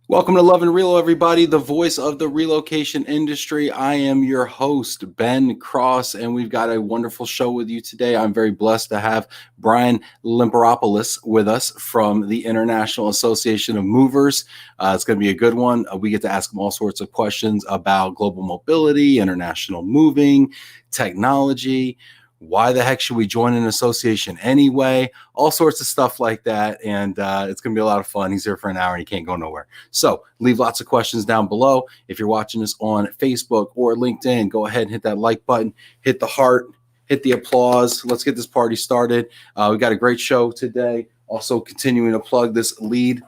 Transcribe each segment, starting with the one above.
Welcome to Love and Relo, everybody, the voice of the relocation industry. I am your host, Ben Cross, and we've got a wonderful show with you today. I'm very blessed to have Brian Limperopulos with us from the International Association of Movers. It's going to be a good one. We get to ask him all sorts of questions about global mobility, international moving, technology. Why the heck should we join an association anyway? All sorts of stuff like that. And it's going to be a lot of fun. He's here for an hour and he can't go nowhere. So leave lots of questions down below. If you're watching this on Facebook or LinkedIn, go ahead and hit that like button, hit the heart, hit the applause. Let's get this party started. We got a great show today. Also continuing to plug this Lead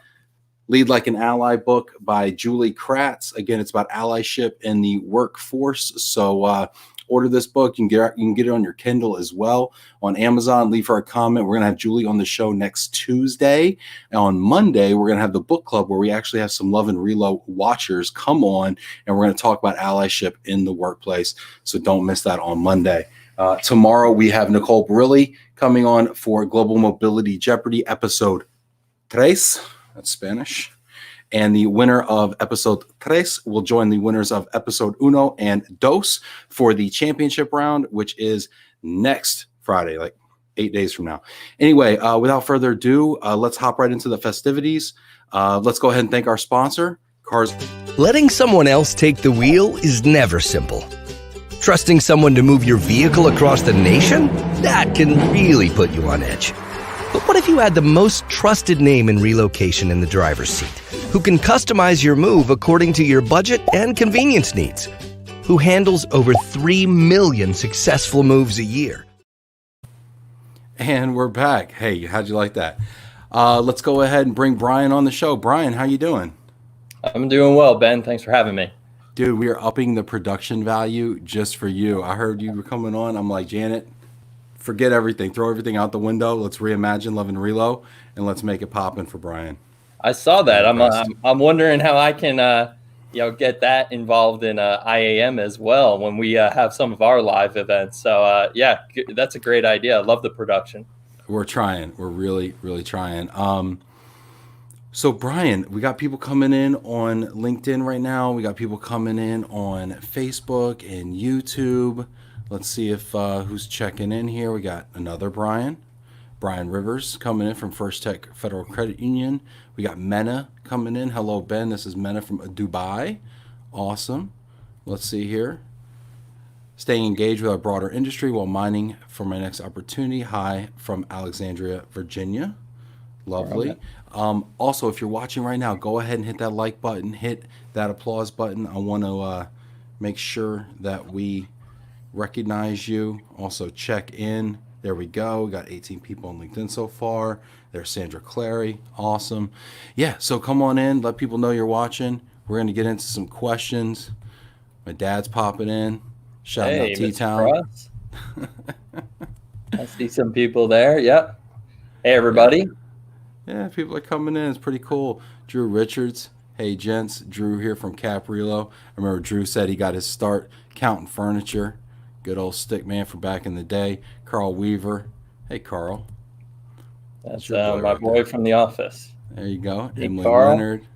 Like an Ally book by Julie Kratz. Again, it's about allyship in the workforce. So order this book. You can get it on your Kindle as well on Amazon. Leave her a comment. We're going to have Julie on the show next Tuesday. And on Monday, we're going to have the book club where we actually have some Love and Relo watchers come on, and we're going to talk about allyship in the workplace. So don't miss that on Monday. Tomorrow, we have Nicole Barilli coming on for Global Mobility Jeopardy, episode 3. That's Spanish. And the winner of episode 3 will join the winners of episode 1 and 2 for the championship round, which is next Friday, like 8 days from now. Anyway, without further ado, let's hop right into the festivities. Let's go ahead and thank our sponsor, Cars. Letting someone else take the wheel is never simple. Trusting someone to move your vehicle across the nation? That can really put you on edge. But what if you had the most trusted name in relocation in the driver's seat, who can customize your move according to your budget and convenience needs, who handles over 3 million successful moves a year? And we're back. Hey, how'd you like that? Let's go ahead and bring Brian on the show. Brian, how you doing? I'm doing well, Ben. Thanks for having me. Dude, we are upping the production value just for you. I heard you were coming on. I'm like, Janet, forget everything. Throw everything out the window. Let's reimagine Love and Relo, and let's make it poppin' for Brian. I saw that. I'm wondering how I can get that involved in IAM as well when we have some of our live events. So yeah, that's a great idea. I love the production. We're trying. We're really, really trying. So Brian, we got people coming in on LinkedIn right now. We got people coming in on Facebook and YouTube. Let's see if who's checking in here. We got another Brian Rivers coming in from First Tech Federal Credit Union. We got Mena coming in. Hello, Ben. This is Mena from Dubai. Awesome. Let's see here. Staying engaged with our broader industry while mining for my next opportunity. Hi from Alexandria, Virginia. Lovely. Also, if you're watching right now, go ahead and hit that like button, hit that applause button. I want to make sure that we recognize you. Also, check in. There we go. We got 18 people on LinkedIn so far. There's Sandra Clary. Awesome. Yeah, so come on in. Let people know you're watching. We're going to get into some questions. My dad's popping in. Shouting out T-Town. I see some people there. Yep. Hey, everybody. Yeah, people are coming in. It's pretty cool. Drew Richards. Hey, gents. Drew here from Cap Relo. I remember Drew said he got his start counting furniture. Good old stick man from back in the day. Carl Weaver. Hey, Carl. That's my boy from the office. There you go. Hey, Emily Carl. Leonard.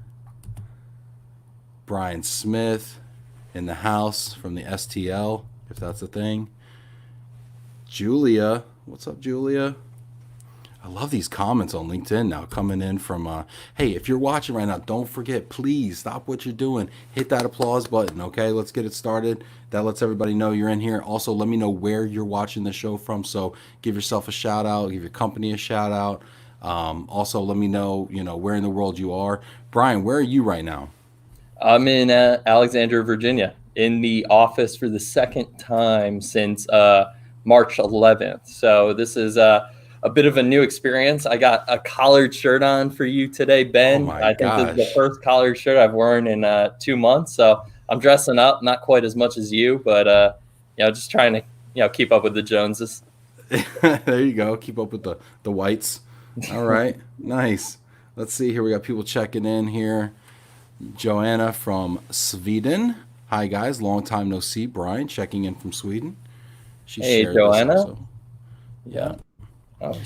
Brian Smith in the house from the STL, if that's a thing. Julia. What's up, Julia? I love these comments on LinkedIn now coming in from, hey, if you're watching right now, don't forget, please stop what you're doing. Hit that applause button, okay? Let's get it started. That lets everybody know you're in here. Also, let me know where you're watching the show from. So give yourself a shout out, give your company a shout out. Also, let me know, where in the world you are. Brian, where are you right now? I'm in Alexandria, Virginia, in the office for the second time since March 11th. So this is a bit of a new experience. I got a collared shirt on for you today, Ben. I think this is the first collared shirt I've worn in 2 months. So I'm dressing up, not quite as much as you, but just trying to keep up with the Joneses. There you go. Keep up with the whites. All right. Nice. Let's see here. We got people checking in here. Joanna from Sweden. Hi guys. Long time no see. Brian checking in from Sweden. Hey, Joanna. Yeah.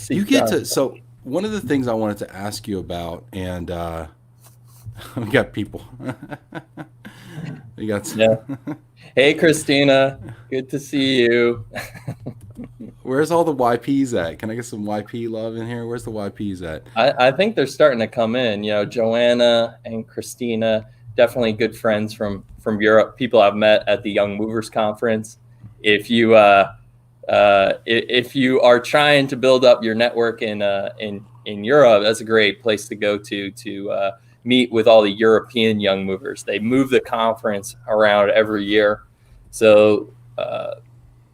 You get to, so one of the things I wanted to ask you about, and We got people. We got some. Yeah. Hey, Christina. Good to see you. Where's all the YPs at? Can I get some YP love in here? Where's the YPs at? I think they're starting to come in. Joanna and Christina, definitely good friends from Europe. People I've met at the Young Movers Conference. If you are trying to build up your network in Europe, that's a great place to go to meet with all the European young movers. They move the conference around every year. So,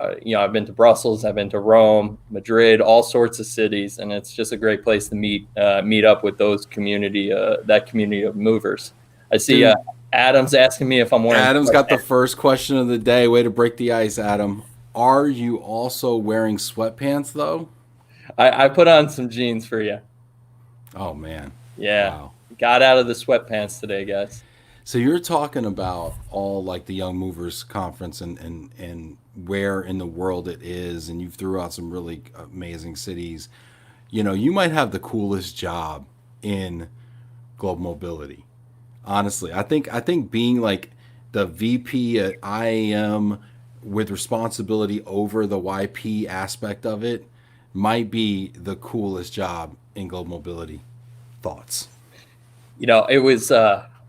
I've been to Brussels, I've been to Rome, Madrid, all sorts of cities, and it's just a great place to meet up with that community of movers. I see Adam's asking me if I'm wearing. Adam's got the first question of the day. Way to break the ice, Adam. Are you also wearing sweatpants though? I put on some jeans for you. Oh man. Yeah. Wow. Got out of the sweatpants today, guys. So you're talking about all like the Young Movers Conference and where in the world it is, and you threw out some really amazing cities. You might have the coolest job in global mobility. Honestly, I think being like the VP at IAM with responsibility over the YP aspect of it might be the coolest job in global mobility. Thoughts? It was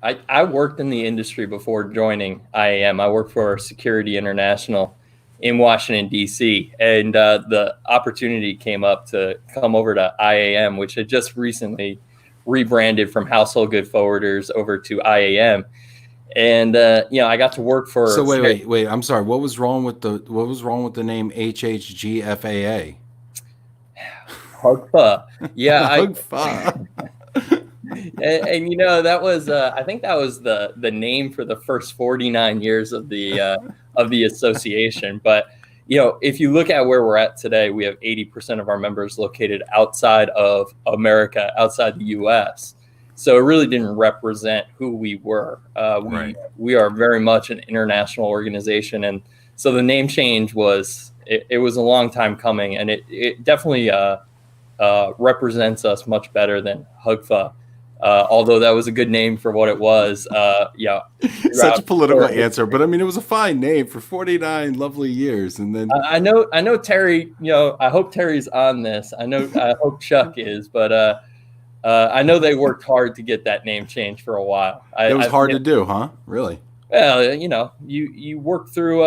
I worked in the industry before joining IAM. I worked for Security International in Washington, D.C., and the opportunity came up to come over to IAM, which had just recently rebranded from Household Good Forwarders over to IAM. And I got to work for. So wait. I'm sorry. What was wrong with the name HHGFAA? HUGFA. Yeah, HUGFA. and that was I think that was the name for the first 49 years of the association. But if you look at where we're at today, we have 80% of our members located outside of America, outside the U.S. So it really didn't represent who we were. We are very much an international organization, and so the name change was it was a long time coming, and it definitely represents us much better than HUGFA. Although that was a good name for what it was. Such a political answer, but I mean, it was a fine name for 49 lovely years. And then I know Terry. I hope Terry's on this. I hope Chuck is, but I know they worked hard to get that name changed for a while. It was hard to do, huh? Really? Well, you work through.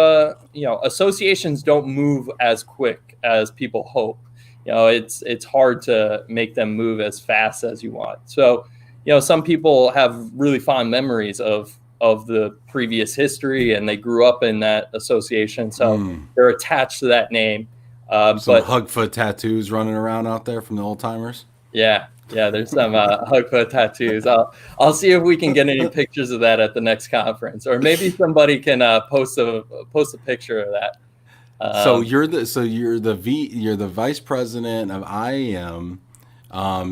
Associations don't move as quick as people hope. It's hard to make them move as fast as you want. So, some people have really fond memories of the previous history, and they grew up in that association, so they're attached to that name. Some HUGFA tattoos running around out there from the old timers. Yeah, there's some HUGFA tattoos. I'll see if we can get any pictures of that at the next conference, or maybe somebody can post a picture of that. So you're the vice president of IAM.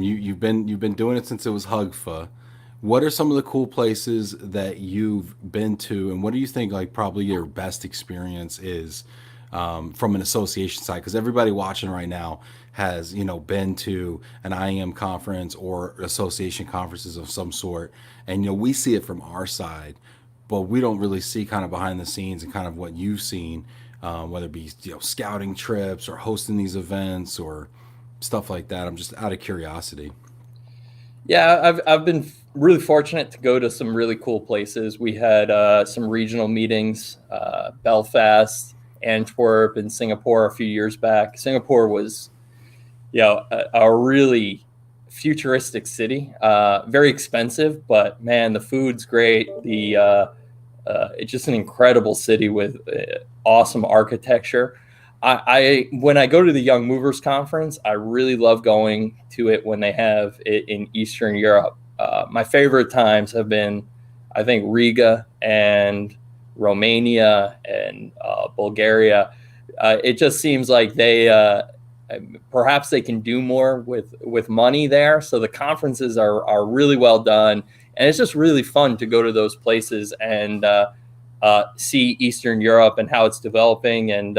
You've been doing it since it was HUGFA. What are some of the cool places that you've been to, and what do you think like probably your best experience is from an association side? Because everybody watching right now has been to an IAM conference or association conferences of some sort, and we see it from our side, but we don't really see kind of behind the scenes and kind of what you've seen. Whether it be scouting trips or hosting these events or stuff like that. I'm just out of curiosity. Yeah, I've been really fortunate to go to some really cool places. We had some regional meetings, Belfast, Antwerp, and Singapore a few years back. Singapore was, a really futuristic city, very expensive, but man, the food's great. It's just an incredible city with awesome architecture. When I go to the Young Movers Conference, I really love going to it when they have it in Eastern Europe. My favorite times have been, I think, Riga and Romania and Bulgaria. It just seems like perhaps they can do more with money there. So the conferences are really well done. And it's just really fun to go to those places and see Eastern Europe and how it's developing. And,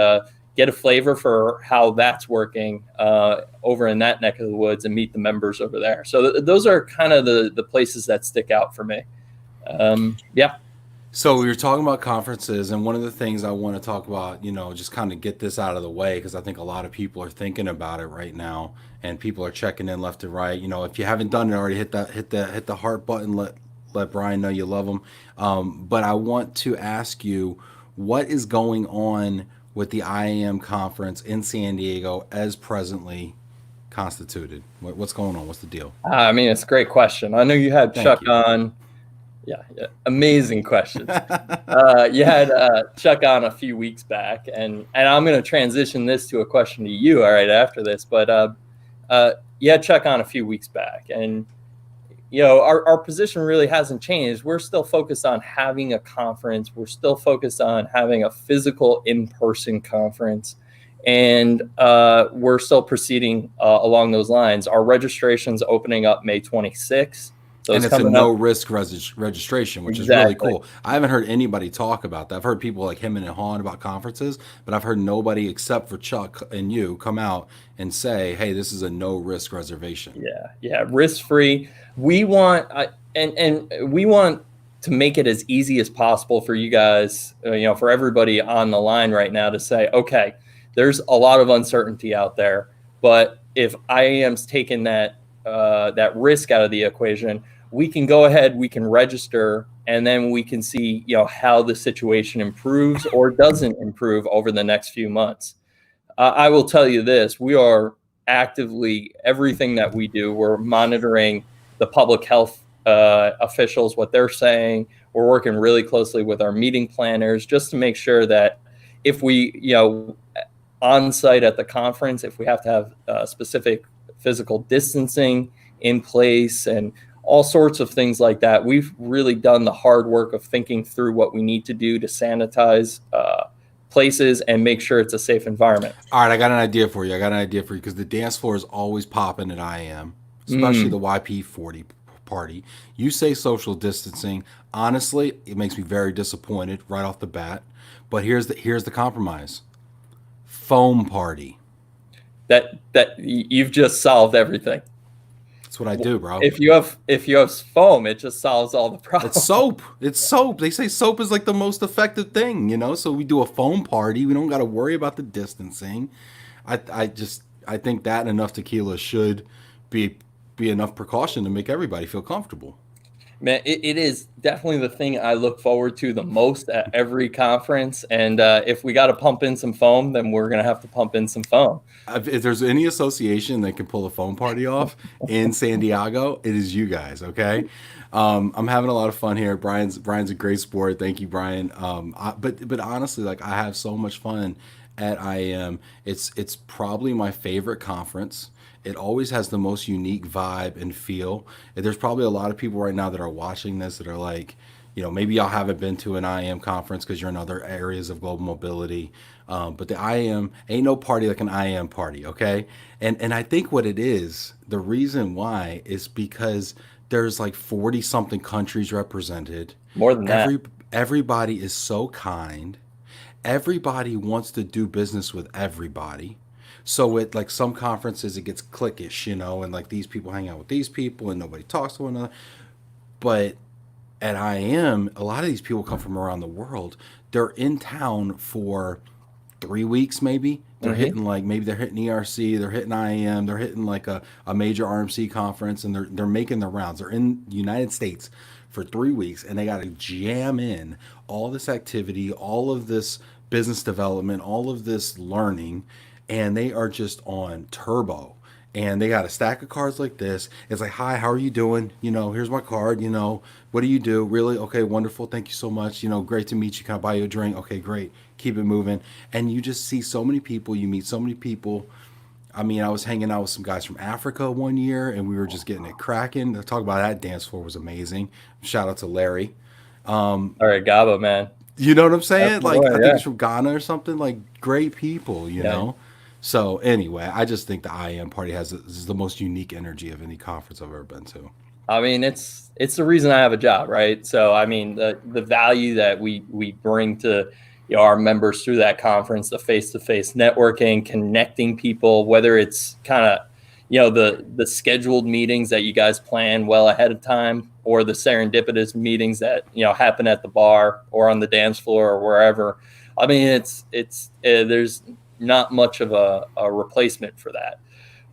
get a flavor for how that's working over in that neck of the woods and meet the members over there. So those are kind of the places that stick out for me. Yeah. So we were talking about conferences, and one of the things I want to talk about, just kind of get this out of the way, because I think a lot of people are thinking about it right now, and people are checking in left and right. If you haven't done it already, hit the heart button. Let Brian know you love him. But I want to ask you, what is going on with the IAM conference in San Diego as presently constituted? What's going on? What's the deal? I mean, it's a great question. I know you had Chuck on. Yeah, amazing questions. You had Chuck on a few weeks back, and I'm going to transition this to a question to you all right after this. But you had Chuck on a few weeks back, and our position really hasn't changed. We're still focused on having a conference. We're still focused on having a physical in-person conference, and we're still proceeding along those lines. Our registration's opening up May 26th. So and it's a no-risk registration, which is really cool. I haven't heard anybody talk about that. I've heard people like him and Han about conferences, but I've heard nobody except for Chuck and you come out and say, hey, this is a no-risk reservation. Yeah, risk-free. We want and we want to make it as easy as possible for you guys, for everybody on the line right now to say, okay, there's a lot of uncertainty out there, but if IAM's taken that risk out of the equation, we can go ahead, we can register, and then we can see, how the situation improves or doesn't improve over the next few months. I will tell you this, we are actively, everything that we do, we're monitoring the public health officials, what they're saying. We're working really closely with our meeting planners just to make sure that if we, on site at the conference, if we have to have specific physical distancing in place and all sorts of things like that. We've really done the hard work of thinking through what we need to do to sanitize places and make sure it's a safe environment. All right, I got an idea for you because the dance floor is always popping at IAM, especially the YP40 party. You say social distancing. Honestly, it makes me very disappointed right off the bat. But here's the compromise. Foam party. That you've just solved everything. That's what I do, bro. If you have foam, it just solves all the problems. It's soap. They say soap is like the most effective thing, So we do a foam party. We don't got to worry about the distancing. I think that enough tequila should be enough precaution to make everybody feel comfortable. Man, it is definitely the thing I look forward to the most at every conference. And if we got to pump in some foam, then we're going to have to pump in some foam. If there's any association that can pull a foam party off in San Diego, it is you guys, okay? I'm having a lot of fun here. Brian's a great sport. Thank you, Brian. But honestly, like, I have so much fun at IAM. It's probably my favorite conference. It always has the most unique vibe and feel. There's probably a lot of people right now that are watching this that are like, maybe y'all haven't been to an IAM conference because you're in other areas of global mobility. But the IAM, ain't no party like an IAM party, okay? And I think what it is, the reason why is because there's like 40 something countries represented. More than that. Everybody is so kind. Everybody wants to do business with everybody. So at like some conferences, it gets cliquish, and like these people hang out with these people and nobody talks to one another. But at IAM, a lot of these people come from around the world. They're in town for 3 weeks, maybe. They're hitting maybe they're hitting ERC, they're hitting IAM, they're hitting like a major RMC conference, and they're making the rounds. They're in the United States for 3 weeks, and they got to jam in all this activity, all of this business development, all of this learning. And they are just on turbo, and they got a stack of cards like this. It's like, hi, how are you doing? Here's my card. What do you do? Really? Okay, wonderful. Thank you so much. Great to meet you. Can I buy you a drink? Okay, great. Keep it moving. And you just see so many people. You meet so many people. I mean, I was hanging out with some guys from Africa one year, and we were just getting it cracking. The talk about that dance floor was amazing. Shout out to Larry. All right, Gabo, man. You know what I'm saying? That's I think it's from Ghana or something. Like, great people, you know? So anyway, I just think the IAM party is the most unique energy of any conference I've ever been to. I mean, it's the reason I have a job, right? So I mean, the value that we bring to our members through that conference, the face-to-face networking, connecting people, whether it's kind of, the scheduled meetings that you guys plan well ahead of time, or the serendipitous meetings that, happen at the bar or on the dance floor or wherever. I mean, it's there's not much of a replacement for that.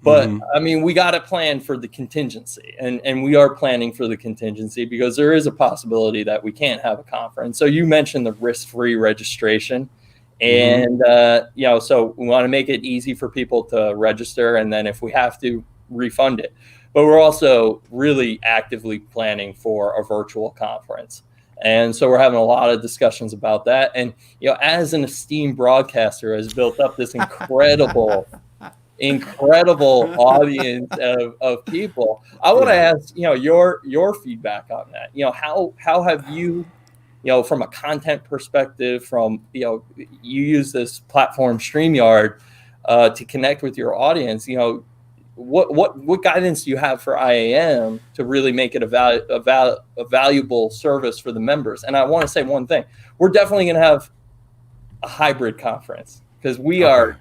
But I mean, we got to plan for the contingency, and we are planning for the contingency because there is a possibility that we can't have a conference. So you mentioned the risk-free registration, and so we want to make it easy for people to register, and then if we have to, refund it. But we're also really actively planning for a virtual conference. And so we're having a lot of discussions about that. And, as an esteemed broadcaster has built up this incredible audience of people. I want to ask, your feedback on that. How have you, from a content perspective, from, you use this platform StreamYard to connect with your audience, what guidance do you have for IAM to really make it a valuable service for the members? And I want to say one thing: we're definitely going to have a hybrid conference because we are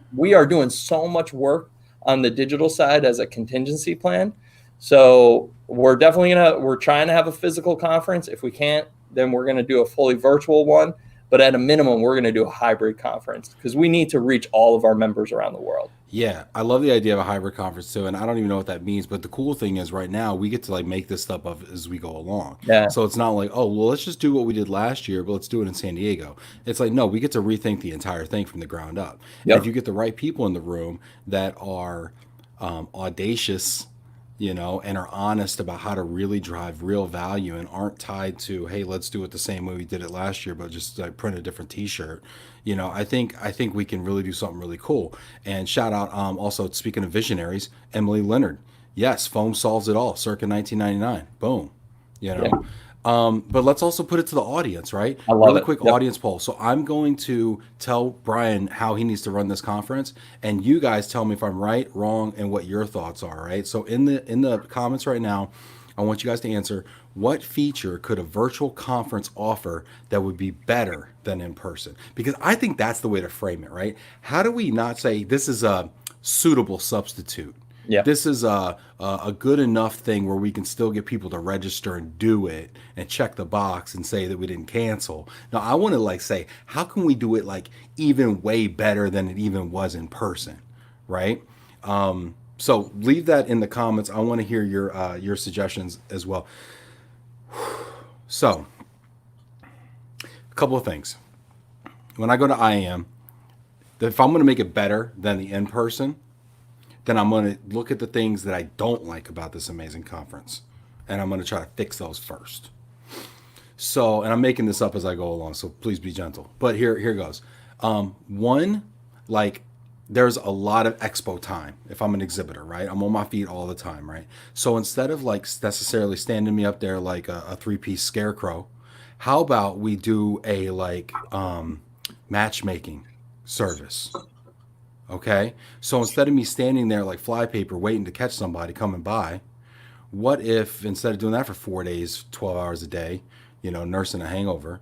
doing so much work on the digital side as a contingency plan. So we're trying to have a physical conference. If we can't, then we're going to do a fully virtual one. But at a minimum, we're going to do a hybrid conference because we need to reach all of our members around the world. Yeah, I love the idea of a hybrid conference too, and I don't even know what that means. But the cool thing is, right now we get to like make this stuff up as we go along. Yeah. So it's not like, oh, well, let's just do what we did last year, but let's do it in San Diego. It's like, no, we get to rethink the entire thing from the ground up. Yep. And if you get the right people in the room that are audacious, and are honest about how to really drive real value and aren't tied to, hey, let's do it the same way we did it last year, but just like print a different T-shirt. I think we can really do something really cool. And shout out, also speaking of visionaries, Emily Leonard. Yes, foam solves it all. Circa 1999. Boom. Yeah. But let's also put it to the audience, right? I love really it. quick Yep. audience poll. So I'm going to tell Brian how he needs to run this conference, and you guys tell me if I'm right, wrong, and what your thoughts are. Right. So in the comments right now, I want you guys to answer: what feature could a virtual conference offer that would be better than in person? Because I think that's the way to frame it, right? How do we not say this is a suitable substitute? Yeah. This is a good enough thing where we can still get people to register and do it and check the box and say that we didn't cancel. Now, I want to say, how can we do it like even way better than it even was in person, right? So leave that in the comments. I want to hear your suggestions as well. So, a couple of things. When I go to IAM, if I'm going to make it better than the in-person, then I'm going to look at the things that I don't like about this amazing conference, and I'm going to try to fix those first. So, and I'm making this up as I go along, so please be gentle. But here goes. One, like, there's a lot of expo time if I'm an exhibitor, right? I'm on my feet all the time, right? So instead of like necessarily standing me up there like a three-piece scarecrow, how about we do a like matchmaking service? Okay, so instead of me standing there like flypaper waiting to catch somebody coming by, what if instead of doing that for 4 days, 12 hours a day, nursing a hangover,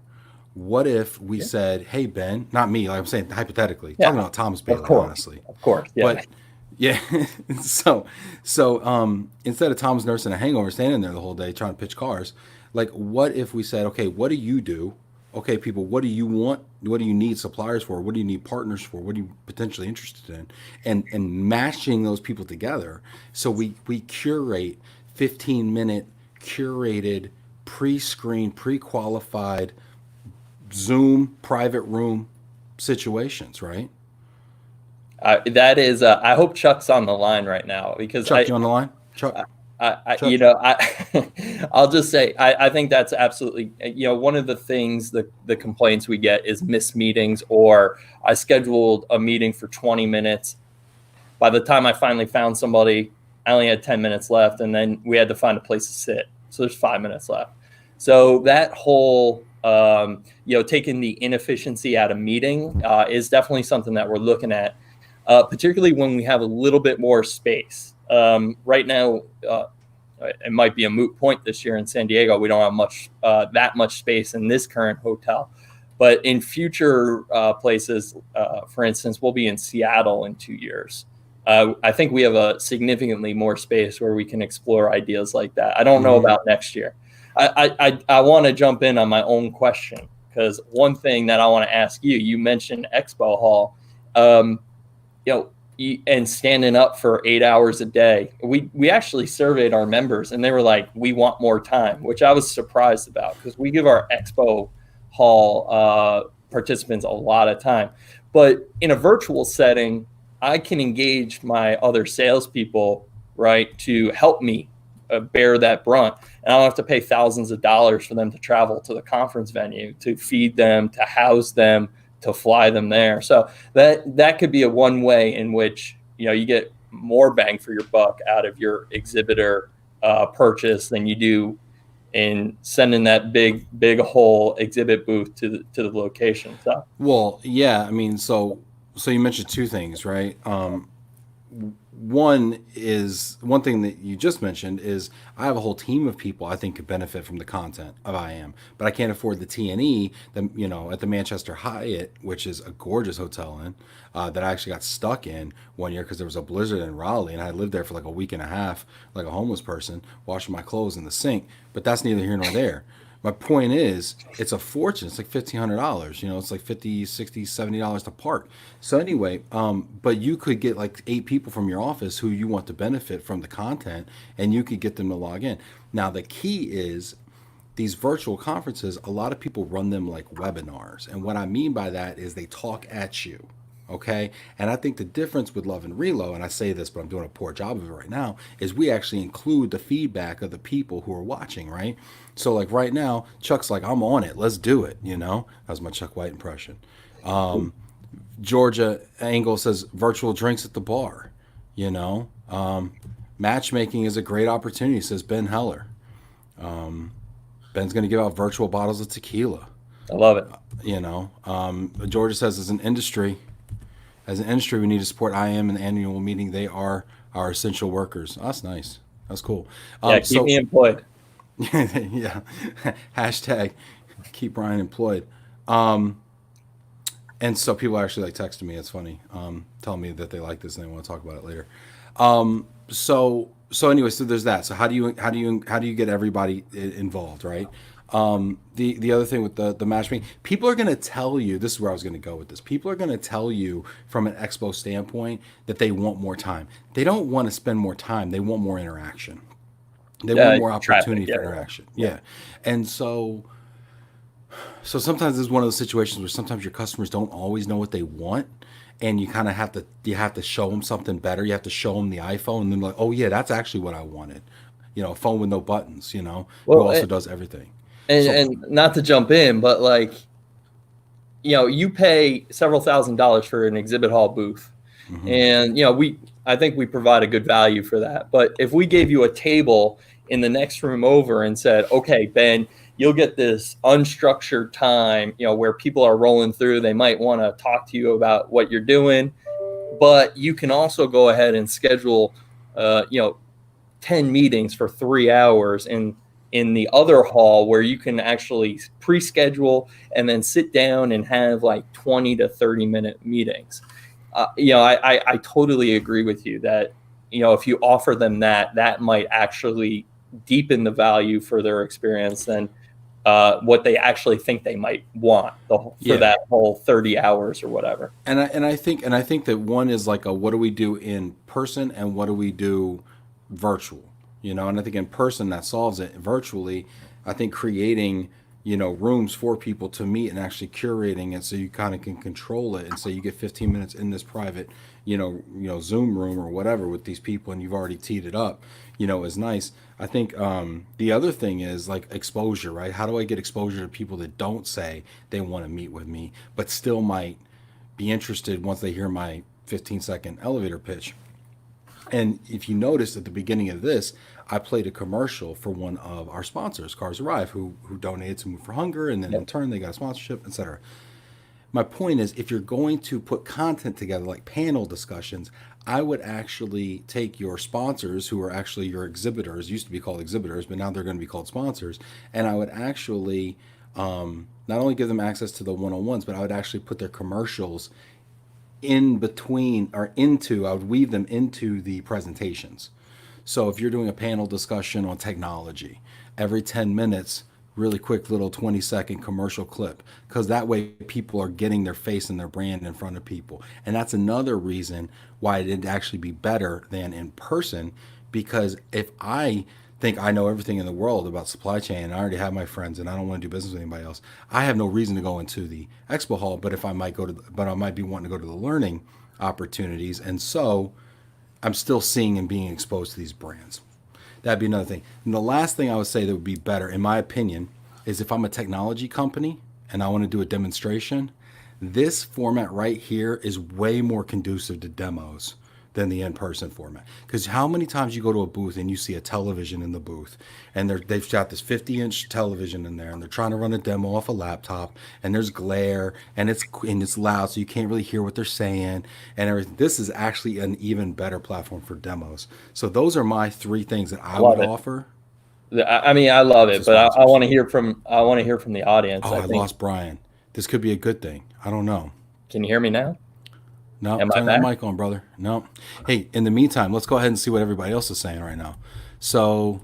what if we said, hey, Ben, not me, like I'm saying hypothetically, talking about Thomas Bailey, honestly. Of course, yeah. But yeah, so instead of Thomas nursing a hangover, standing there the whole day trying to pitch cars, like what if we said, okay, what do you do? Okay, people, what do you want? What do you need suppliers for? What do you need partners for? What are you potentially interested in? And matching those people together. So we curate 15-minute curated, pre-screened, pre-qualified Zoom private room situations, right? That is, I hope Chuck's on the line right now because Chuck, you on the line? Chuck? I'll just say, I think that's absolutely, one of the things, the complaints we get is missed meetings, or I scheduled a meeting for 20 minutes. By the time I finally found somebody, I only had 10 minutes left, and then we had to find a place to sit. So there's 5 minutes left. So that whole, taking the inefficiency out of meeting is definitely something that we're looking at, particularly when we have a little bit more space. Right now, it might be a moot point this year in San Diego. We don't have that much space in this current hotel. But in future places, for instance, we'll be in Seattle in 2 years. I think we have a significantly more space where we can explore ideas like that. I don't know about next year. I want to jump in on my own question, because one thing that I want to ask you, you mentioned Expo Hall, and standing up for 8 hours a day. We actually surveyed our members, and they were like, we want more time, which I was surprised about, because we give our Expo Hall participants a lot of time. But in a virtual setting, I can engage my other salespeople, right, to help me bear that brunt. And I don't have to pay thousands of dollars for them to travel to the conference venue, to feed them, to house them, to fly them there. So that could be a one way in which you get more bang for your buck out of your exhibitor purchase than you do in sending that big whole exhibit booth to the location. So, well, yeah, I mean, so you mentioned two things, right? One thing that you just mentioned is I have a whole team of people I think could benefit from the content of IAM, but I can't afford the T&E, at the Manchester Hyatt, which is a gorgeous hotel that I actually got stuck in one year because there was a blizzard in Raleigh, and I lived there for like a week and a half, like a homeless person, washing my clothes in the sink. But that's neither here nor there. My point is, it's a fortune. It's like $1,500. It's like $50, $60, $70 to park. So anyway, but you could get like 8 people from your office who you want to benefit from the content, and you could get them to log in. Now, the key is these virtual conferences, a lot of people run them like webinars. And what I mean by that is they talk at you. Okay. And I think the difference with Love and Relo, and I say this, but I'm doing a poor job of it right now, is we actually include the feedback of the people who are watching, right? So like right now, Chuck's like, I'm on it. Let's do it. That was my Chuck White impression. Georgia Angle says virtual drinks at the bar. Matchmaking is a great opportunity, says Ben Heller. Ben's going to give out virtual bottles of tequila. I love it. Georgia says as an industry, we need to support IAM in the annual meeting. They are our essential workers. Oh, that's nice. That's cool. Yeah, keep me employed. Yeah. Hashtag keep Brian employed. And so people actually like texting me. It's funny. Telling me that they like this and they want to talk about it later. So anyway, so there's that. So how do you get everybody involved, right? The other thing with the matchmaking, people are going to tell you, this is where I was going to go with this. People are going to tell you from an expo standpoint that they want more time. They don't want to spend more time. They want more interaction. They want more opportunity for interaction. Yeah. And so sometimes it's one of those situations where sometimes your customers don't always know what they want. And you kind of have to show them something better. You have to show them the iPhone, and then like, oh yeah, that's actually what I wanted. A phone with no buttons. Who also does everything. And not to jump in, but like, you pay several $1,000s for an exhibit hall booth, and I think we provide a good value for that. But if we gave you a table in the next room over and said, okay, Ben, you'll get this unstructured time, where people are rolling through. They might want to talk to you about what you're doing, but you can also go ahead and schedule, 10 meetings for 3 hours in the other hall, where you can actually pre-schedule and then sit down and have like 20 to 30-minute meetings. I totally agree with you that, if you offer them that might actually deepen the value for their experience than what they actually think they might want for that whole 30 hours or whatever. And I think that one is like what do we do in person and what do we do virtual? And I think in person that solves it. Virtually, I think creating rooms for people to meet and actually curating it so you kind of can control it, and so you get 15 minutes in this private Zoom room or whatever with these people, and you've already teed it up, is nice. I think the other thing is like exposure, right? How do I get exposure to people that don't say they want to meet with me but still might be interested once they hear my 15-second elevator pitch? And if you notice at the beginning of this, I played a commercial for one of our sponsors, Cars Arrive, who donated to Move for Hunger, and then in turn they got a sponsorship, etc. My point is, if you're going to put content together like panel discussions, I would actually take your sponsors, who are actually your exhibitors, used to be called exhibitors, but now they're going to be called sponsors, and I would actually not only give them access to the one-on-ones, but I would actually put their commercials in between or into, I would weave them into the presentations. So if you're doing a panel discussion on technology, every 10 minutes, really quick little 20-second commercial clip, because that way people are getting their face and their brand in front of people. And that's another reason why it'd actually be better than in person, because if I think I know everything in the world about supply chain and I already have my friends and I don't want to do business with anybody else, I have no reason to go into the expo hall. But if I might go to, but I might be wanting to go to the learning opportunities, and so I'm still seeing and being exposed to these brands. That'd be another thing. And the last thing I would say that would be better, in my opinion, is if I'm a technology company and I want to do a demonstration, this format right here is way more conducive to demos than the in-person format. Because how many times you go to a booth and you see a television in the booth, and they've got this 50-inch television in there, and they're trying to run a demo off a laptop, and there's glare, and it's loud, so you can't really hear what they're saying, and everything. This is actually an even better platform for demos. So those are my 3 things that I would offer. I mean, I love it, but I want to hear from the audience. Oh, I lost Brian. This could be a good thing. I don't know. Can you hear me now? No, turn the mic on, brother. No. Hey, in the meantime, let's go ahead and see what everybody else is saying right now. So,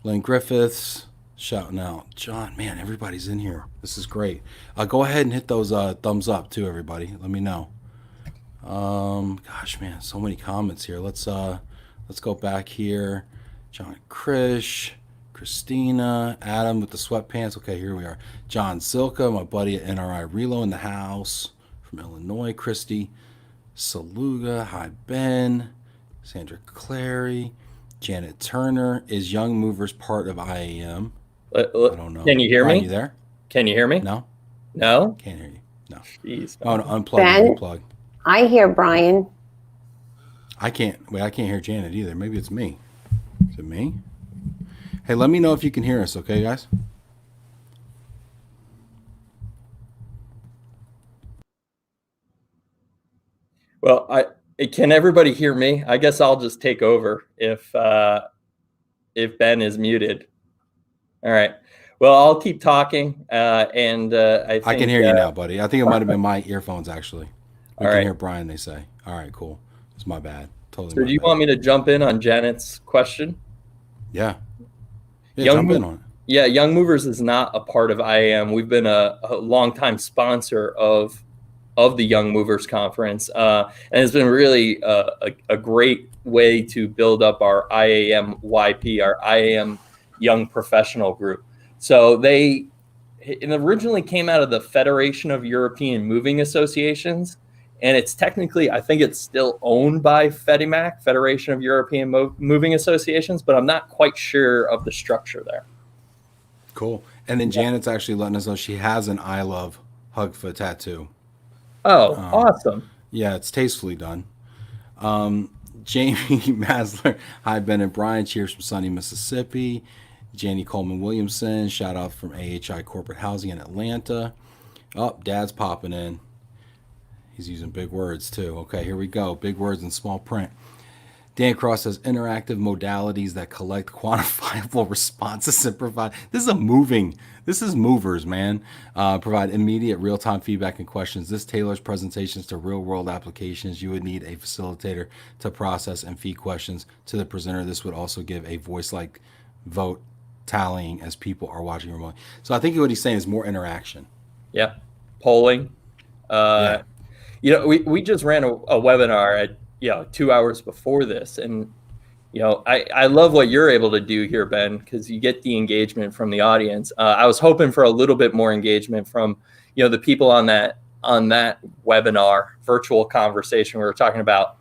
Lynn Griffiths shouting out. John, man, everybody's in here. This is great. Go ahead and hit those thumbs up too, everybody. Let me know. Gosh, man, so many comments here. Let's go back here. John Krish, Christina, Adam with the sweatpants. Okay, here we are. John Zilka, my buddy at NRI Relo in the house from Illinois. Christy Saluga, hi Ben, Sandra Clary, Janet Turner. Is Young Movers part of IAM? I don't know. Can you hear me? You there? Can you hear me? No. No? Can't hear you. No. Jeez. Oh, no, unplug Ben? and replug. I hear Brian. I can't hear Janet either. Maybe it's me. Is it me? Hey, let me know if you can hear us, okay, guys? Well, can everybody hear me? I guess I'll just take over if Ben is muted. All right. Well, I'll keep talking, and I can hear you now, buddy. I think it might have been my earphones, actually. We can hear Brian, they say. All right, cool. It's my bad. Totally. So do you want me to jump in on Janet's question? Yeah. Jump in on it. Yeah, Young Movers is not a part of IAM. We've been a longtime sponsor of the Young Movers Conference, and it's been really a great way to build up our IAM YP, our IAM Young Professional Group. So it originally came out of the Federation of European Moving Associations, and it's technically, I think it's still owned by FEDIMAC, Federation of European Moving Associations, but I'm not quite sure of the structure there. Cool. And then Janet's actually letting us know she has an I Love Hugfoot tattoo. Oh, awesome. Yeah, it's tastefully done. Jamie Masler, hi, Ben and Brian. Cheers from sunny Mississippi. Janie Coleman Williamson, shout out from AHI Corporate Housing in Atlanta. Oh, Dad's popping in. He's using big words too. Okay, here we go. Big words in small print. Dan Cross says interactive modalities that collect quantifiable responses and provide. This is movers, man. Provide immediate real-time feedback and questions. This tailors presentations to real-world applications. You would need a facilitator to process and feed questions to the presenter. This would also give a voice-like vote tallying as people are watching remotely. So I think what he's saying is more interaction. Yeah, polling. Yeah. You know, we just ran a webinar at 2 hours before this, and I love what you're able to do here, Ben, because you get the engagement from the audience. I was hoping for a little bit more engagement from the people on that webinar virtual conversation. We were talking about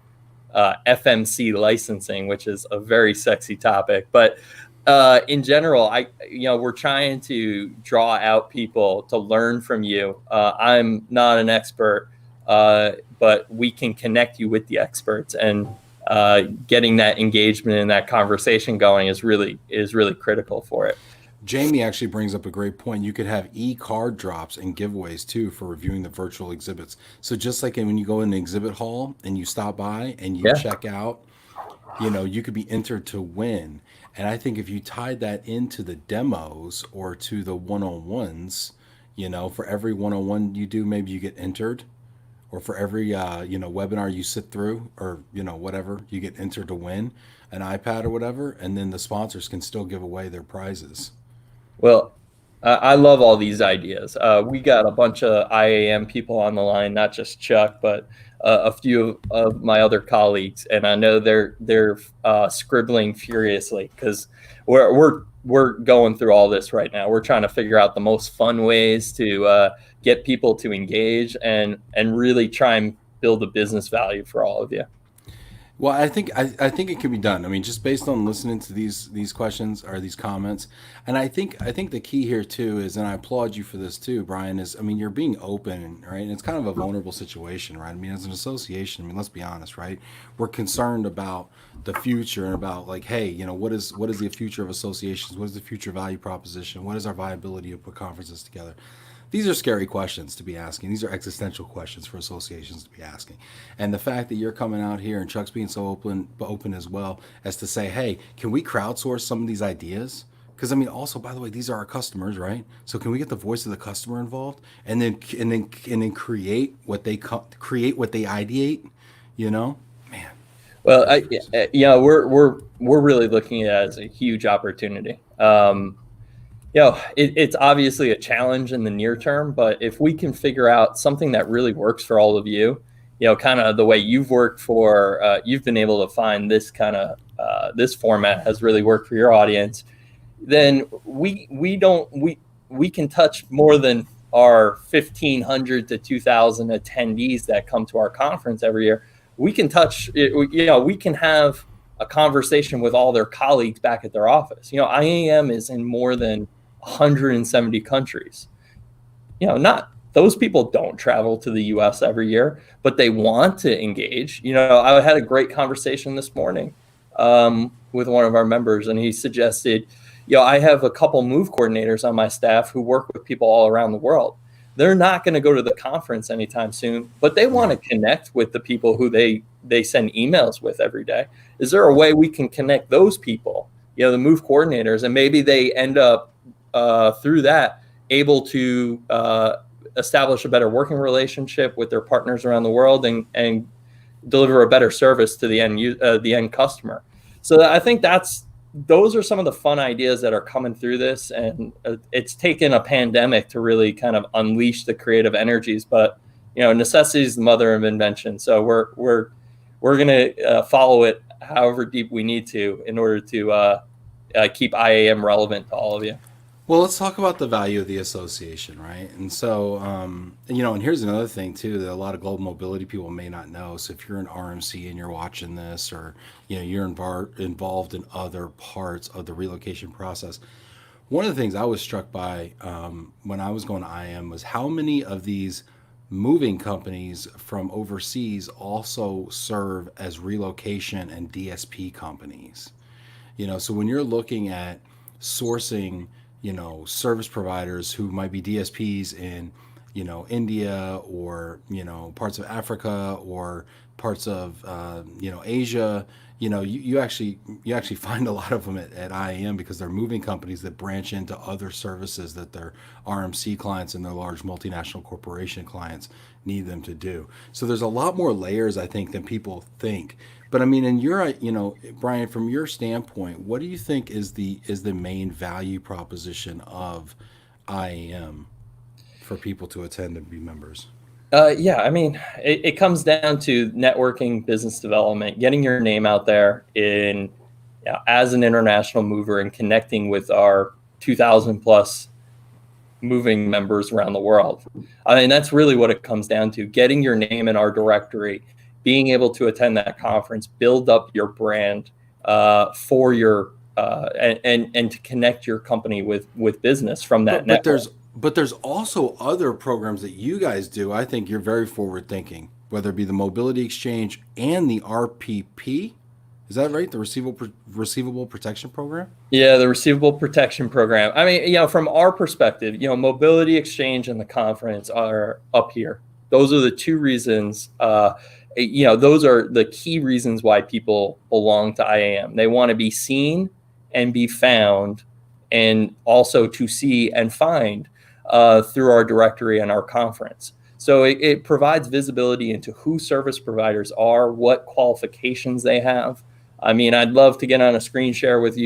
FMC licensing, which is a very sexy topic, but in general, we're trying to draw out people to learn from you. I'm not an expert, but we can connect you with the experts, and getting that engagement and that conversation going is really critical for it. Jamie actually brings up a great point. You could have e-card drops and giveaways too for reviewing the virtual exhibits. So just like when you go in an exhibit hall and you stop by and you check out, you could be entered to win. And I think if you tied that into the demos or to the one-on-ones, for every one-on-one you do, maybe you get entered, or for every webinar you sit through, or whatever, you get entered to win an iPad or whatever, and then the sponsors can still give away their prizes. Well, I love all these ideas. We got a bunch of IAM people on the line, not just Chuck, but a few of my other colleagues, and I know they're scribbling furiously because we're going through all this right now. We're trying to figure out the most fun ways to get people to engage and really try and build a business value for all of you. Well, I think it can be done. I mean, just based on listening to these questions or these comments, and I think the key here too is, and I applaud you for this too, Brian, is, I mean, you're being open, right? And it's kind of a vulnerable situation, right? I mean, as an association, I mean, let's be honest, right? We're concerned about the future and about, like, hey, what is the future of associations? What is the future value proposition? What is our viability to put conferences together? These are scary questions to be asking. These are existential questions for associations to be asking. And the fact that you're coming out here and Chuck's being so open as well as to say, hey, can we crowdsource some of these ideas? Because, I mean, also, by the way, these are our customers, right? So can we get the voice of the customer involved and then create what they ideate? Man. Well, we're really looking at it as a huge opportunity. It's obviously a challenge in the near term, but if we can figure out something that really works for all of you, kind of the way you've worked for, you've been able to find this kind of, this format has really worked for your audience, then we can touch more than our 1,500 to 2,000 attendees that come to our conference every year. We can touch, we can have a conversation with all their colleagues back at their office. IAM is in more than 170 countries. Not those people don't travel to the US every year, but they want to engage. I had a great conversation this morning with one of our members, and he suggested, I have a couple move coordinators on my staff who work with people all around the world. They're not going to go to the conference anytime soon, but they want to connect with the people who they send emails with every day. Is there a way we can connect those people, the move coordinators, and maybe they end up through that able to establish a better working relationship with their partners around the world and deliver a better service to the end customer. So I think those are some of the fun ideas that are coming through this, and it's taken a pandemic to really kind of unleash the creative energies. But necessity is the mother of invention. So we're going to follow it however deep we need to in order to keep IAM relevant to all of you. Well, let's talk about the value of the association, right? And so, and here's another thing too that a lot of global mobility people may not know. So if you're an RMC and you're watching this, or you're involved in other parts of the relocation process, one of the things I was struck by when I was going to IAM was how many of these moving companies from overseas also serve as relocation and DSP companies. So when you're looking at sourcing service providers who might be DSPs in, India, or, parts of Africa, or parts of, Asia, you actually find a lot of them at IAM, because they're moving companies that branch into other services that their RMC clients and their large multinational corporation clients need them to do. So there's a lot more layers, I think, than people think. But I mean, and you're, Brian, from your standpoint, what do you think is the main value proposition of IAM for people to attend and be members? I mean, it comes down to networking, business development, getting your name out there as an international mover, and connecting with our 2,000 plus moving members around the world. I mean, that's really what it comes down to: getting your name in our directory, being able to attend that conference, build up your brand for your and to connect your company with business from that network. But there's also other programs that you guys do. I think you're very forward thinking, whether it be the Mobility Exchange and the RPP. Is that right? The Receivable Protection Program? Yeah, the Receivable Protection Program. I mean, from our perspective, Mobility Exchange and the conference are up here. Those are the two reasons. Those are the key reasons why people belong to IAM. They want to be seen and be found, and also to see and find through our directory and our conference. So it provides visibility into who service providers are, what qualifications they have. I mean, I'd love to get on a screen share with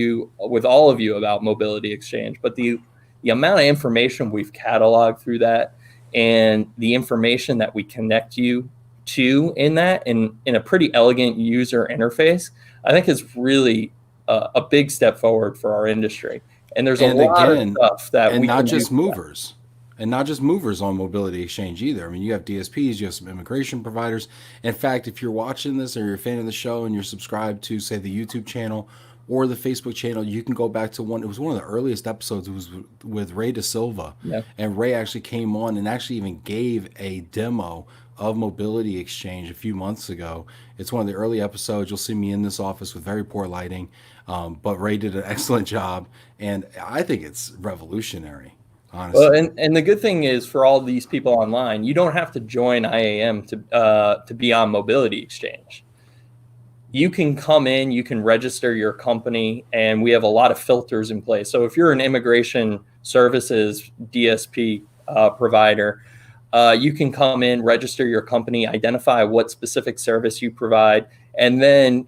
all of you about Mobility Exchange, but the amount of information we've cataloged through that, and the information that we connect you to in that, in a pretty elegant user interface, I think is really a big step forward for our industry. And there's a lot of stuff that and we not can just do. movers. And not just movers on Mobility Exchange either. I mean, you have DSPs, you have some immigration providers. In fact, if you're watching this or you're a fan of the show and you're subscribed to, say, the YouTube channel or the Facebook channel, you can go back to it was one of the earliest episodes. It was with Ray Da Silva. Yeah. And Ray actually came on and actually even gave a demo of Mobility Exchange a few months ago. It's one of the early episodes. You'll see me in this office with very poor lighting. But Ray did an excellent job. And I think it's revolutionary. Honestly. Well, and the good thing is, for all these people online, you don't have to join IAM to be on Mobility Exchange. You can come in, you can register your company, and we have a lot of filters in place. So if you're an immigration services DSP provider, you can come in, register your company, identify what specific service you provide, and then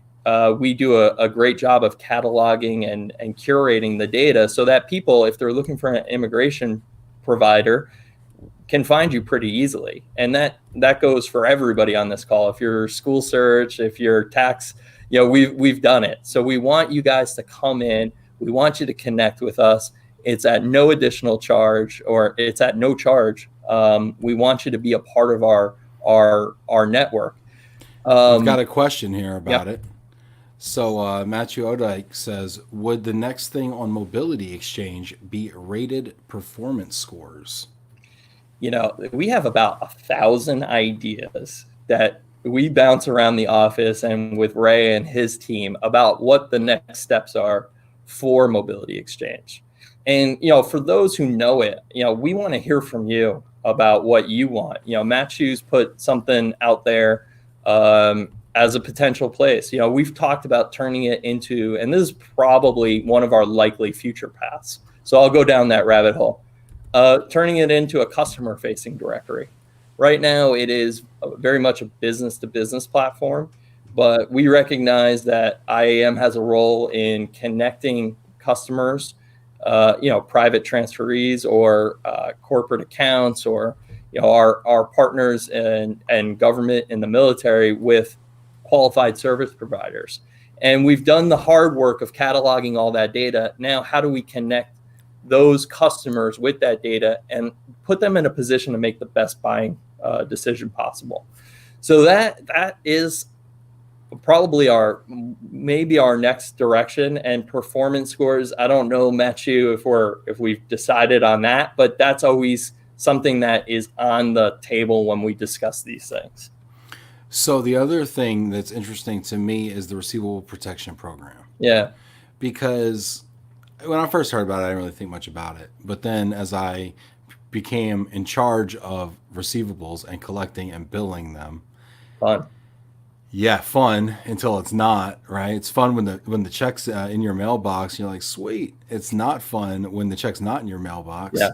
we do a great job of cataloging and curating the data so that people, if they're looking for an immigration provider, can find you pretty easily. And that goes for everybody on this call. If you're school search, if you're tax, we've done it. So we want you guys to come in. We want you to connect with us. It's at no additional charge, or it's at no charge. We want you to be a part of our network. We've got a question here about Yep. it. So Matthew Odike says, would the next thing on Mobility Exchange be rated performance scores? We have about 1,000 ideas that we bounce around the office and with Ray and his team about what the next steps are for Mobility Exchange. And, for those who know it, we want to hear from you about what you want. Matthew's put something out there as a potential place. We've talked about turning it into, and this is probably one of our likely future paths, so I'll go down that rabbit hole, turning it into a customer-facing directory. Right now, it is very much a business-to-business platform, but we recognize that IAM has a role in connecting customers, private transferees or corporate accounts, or our partners and government and the military with qualified service providers. And we've done the hard work of cataloging all that data. Now, how do we connect those customers with that data and put them in a position to make the best buying decision possible? So that is probably maybe our next direction. And performance scores, I don't know, Matthew, if we've decided on that, but that's always something that is on the table when we discuss these things. So the other thing that's interesting to me is the Receivable Protection Program. Yeah. Because when I first heard about it, I didn't really think much about it. But then as I became in charge of receivables and collecting and billing them. Fun. Yeah, fun until it's not, right? It's fun when the check's in your mailbox. You're like, sweet. It's not fun when the check's not in your mailbox. Yeah.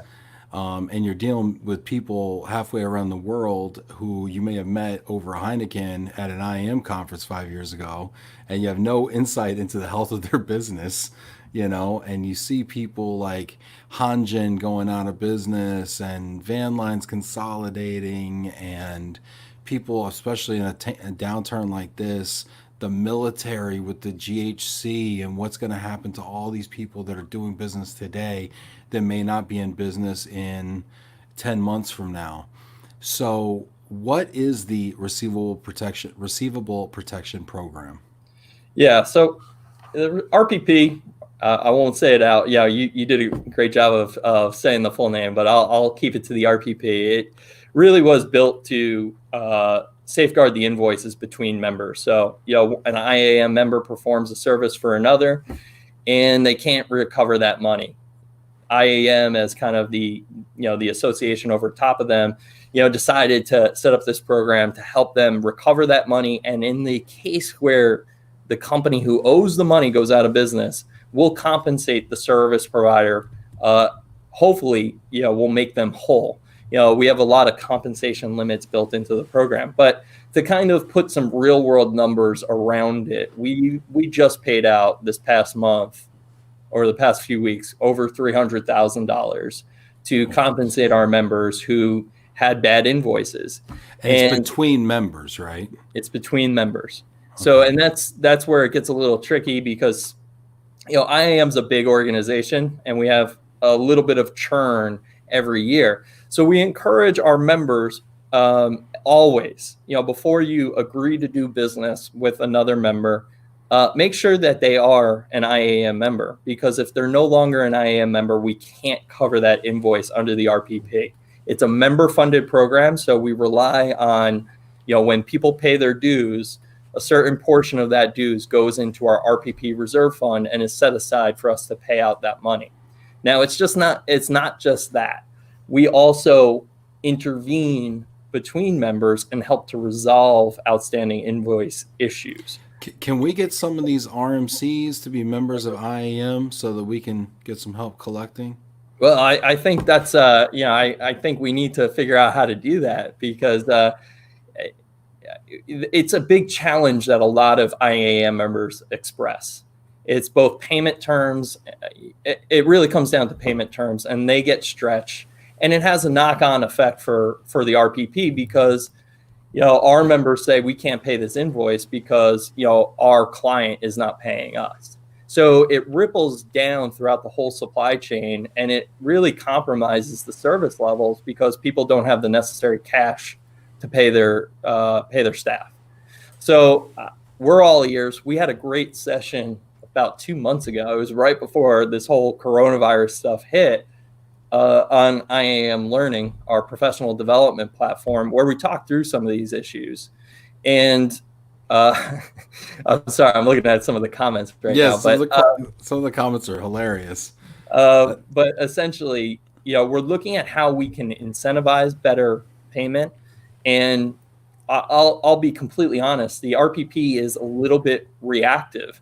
And you're dealing with people halfway around the world who you may have met over a Heineken at an IAM conference 5 years ago, and you have no insight into the health of their business, and you see people like Hanjin going out of business and van lines consolidating, and people, especially in a downturn like this, the military with the GHC and what's going to happen to all these people that are doing business today that may not be in business in 10 months from now. So what is the Receivable Protection Program? Yeah, so RPP, I won't say it out. Yeah, you did a great job of saying the full name, but I'll keep it to the RPP. It really was built to safeguard the invoices between members. So, an IAM member performs a service for another, and they can't recover that money. IAM, as kind of the association over top of them, decided to set up this program to help them recover that money. And in the case where the company who owes the money goes out of business, we'll compensate the service provider. Hopefully, we'll make them whole. We have a lot of compensation limits built into the program, but to kind of put some real world numbers around it, we just paid out this past month or the past few weeks over $300,000 to compensate our members who had bad invoices. And it's between members, right? It's between members. Okay. So, and that's where it gets a little tricky because, IAM's a big organization and we have a little bit of churn every year. So we encourage our members always, before you agree to do business with another member, make sure that they are an IAM member, because if they're no longer an IAM member, we can't cover that invoice under the RPP. It's a member-funded program, so we rely on, when people pay their dues, a certain portion of that dues goes into our RPP reserve fund and is set aside for us to pay out that money. Now, it's not just that. We also intervene between members and help to resolve outstanding invoice issues. Can we get some of these RMCs to be members of IAM so that we can get some help collecting? Well, I think that's, I think we need to figure out how to do that, because it's a big challenge that a lot of IAM members express. It's both payment terms. It really comes down to payment terms, and they get stretched. And it has a knock-on effect for the RPP, because our members say we can't pay this invoice because our client is not paying us. So it ripples down throughout the whole supply chain, and it really compromises the service levels because people don't have the necessary cash to pay their staff. So we're all ears. We had a great session about 2 months ago. It was right before this whole coronavirus stuff hit. On IAM Learning, our professional development platform, where we talk through some of these issues. And I'm sorry, I'm looking at some of the comments now. But some of the comments are hilarious. But essentially, we're looking at how we can incentivize better payment. And I'll be completely honest, the RPP is a little bit reactive.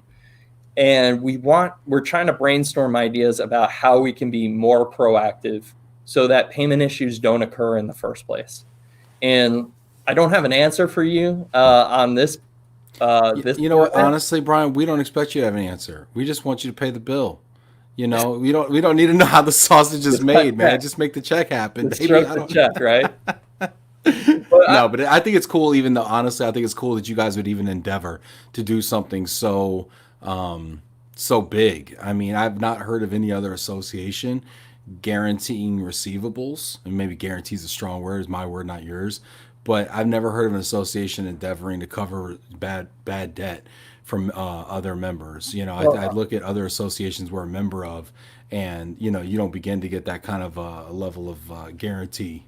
And we're trying to brainstorm ideas about how we can be more proactive so that payment issues don't occur in the first place. And I don't have an answer for you on this. What? Honestly, Brian, we don't expect you to have an answer. We just want you to pay the bill. We don't need to know how the sausage is made, man. Just make the check happen. Baby. The check, right? But I think it's cool. Even though, honestly, I think it's cool that you guys would even endeavor to do something so big. I mean, I've not heard of any other association guaranteeing receivables, and maybe guarantee is a strong word, is my word, not yours. But I've never heard of an association endeavoring to cover bad debt from other members. I look at other associations we're a member of, and you don't begin to get that kind of level of guarantee.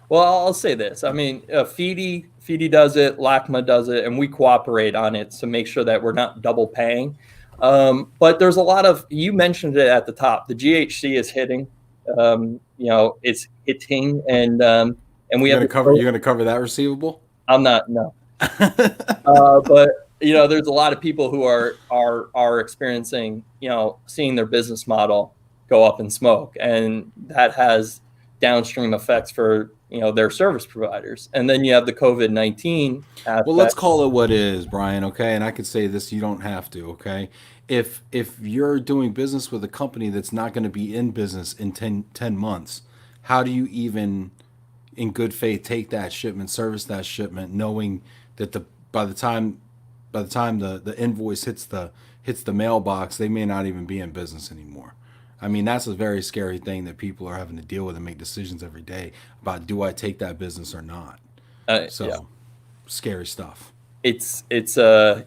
Well, I'll say this. I mean, FIDI does it, LACMA does it, and we cooperate on it to make sure that we're not double paying. But there's a lot of, you mentioned it at the top, the GHC is hitting, it's hitting, and we have you're going to cover that receivable? I'm not, no. But there's a lot of people who are experiencing, seeing their business model go up in smoke, and that has downstream effects for their service providers. And then you have the COVID-19 aspect. Well, let's call it what it is, Brian, okay? And I can say this, you don't have to, okay? If you're doing business with a company that's not going to be in business in 10 months, how do you even, in good faith, take that shipment, service that shipment, knowing that by the time the invoice hits the mailbox, they may not even be in business anymore? I mean, that's a very scary thing that people are having to deal with and make decisions every day about, do I take that business or not? Scary stuff. It's a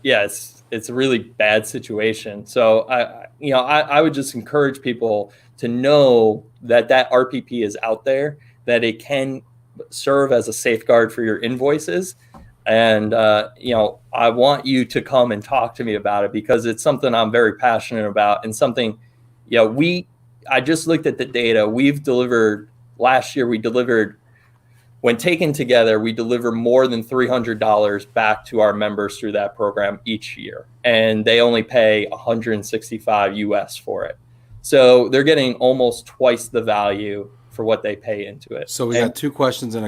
really bad situation. So I would just encourage people to know that RPP is out there, that it can serve as a safeguard for your invoices. And, I want you to come and talk to me about it, because it's something I'm very passionate about, and something, I just looked at the data. Last year we delivered When taken together, we deliver more than $300 back to our members through that program each year, and they only pay 165 US for it. So they're getting almost twice the value for what they pay into it. So we got two questions and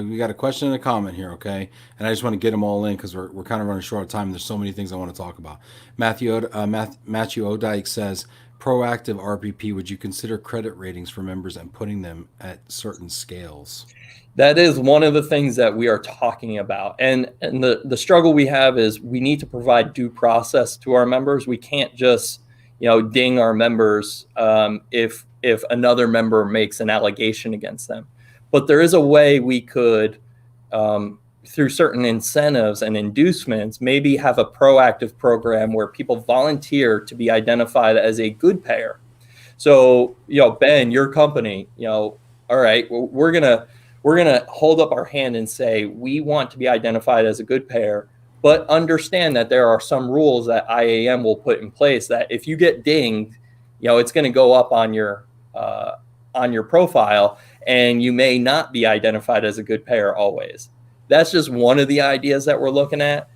we got a question and a comment here, okay? And I just want to get them all in because we're kind of running short of time. There's so many things I want to talk about. Matthew O'Dyke says, proactive RPP, would you consider credit ratings for members and putting them at certain scales? That is one of the things that we are talking about. And the struggle we have is we need to provide due process to our members. We can't just, ding our members if another member makes an allegation against them. But there is a way we could, through certain incentives and inducements, maybe have a proactive program where people volunteer to be identified as a good payer. So, Ben, your company, all right, we're gonna hold up our hand and say we want to be identified as a good payer, but understand that there are some rules that IAM will put in place that if you get dinged, it's going to go up on your profile, and you may not be identified as a good payer always. That's just one of the ideas that we're looking at.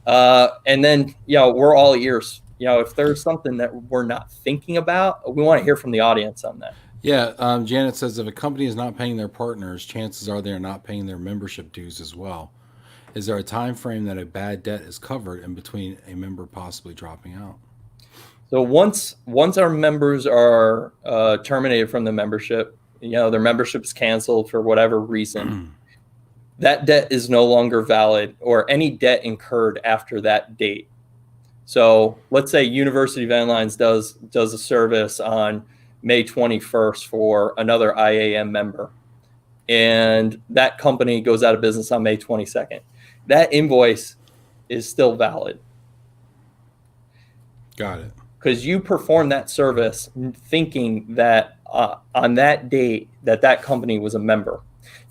And then, we're all ears. If there's something that we're not thinking about, we want to hear from the audience on that. Yeah, Janet says if a company is not paying their partners, chances are they're not paying their membership dues as well. Is there a time frame that a bad debt is covered in between a member possibly dropping out? So once our members are terminated from the membership, their membership is canceled for whatever reason, that debt is no longer valid, or any debt incurred after that date. So let's say University Van Lines does a service on May 21st for another IAM member, and that company goes out of business on May 22nd. That invoice is still valid. Got it. Because you performed that service thinking that on that date that company was a member.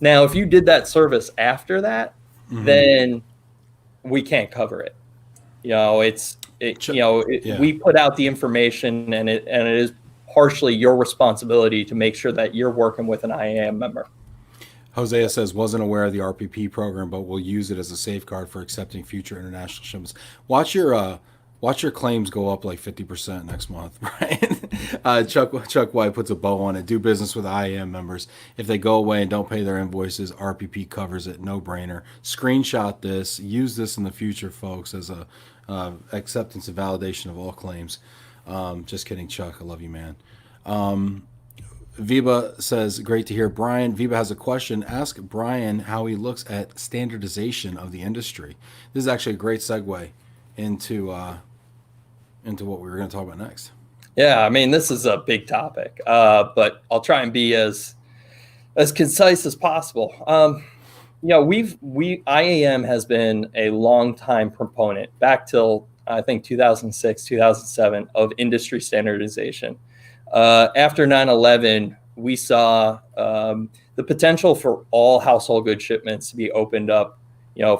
Now, if you did that service after that, then we can't cover it. We put out the information, and it is partially your responsibility to make sure that you're working with an IAM member. Hosea says, wasn't aware of the RPP program, but will use it as a safeguard for accepting future international shipments. Watch your claims go up like 50% next month, right? Chuck White puts a bow on it. Do business with IAM members. If they go away and don't pay their invoices, RPP covers it. No brainer. Screenshot this. Use this in the future, folks, as a acceptance and validation of all claims. Just kidding, Chuck. I love you, man. Viva says, great to hear. Brian, Viva has a question. Ask Brian how he looks at standardization of the industry. This is actually a great segue into what we were going to talk about next. Yeah, I mean, this is a big topic, but I'll try and be as concise as possible. IAM has been a long time proponent, back till I think 2006, 2007, of industry standardization. After 9/11, we saw the potential for all household goods shipments to be opened up,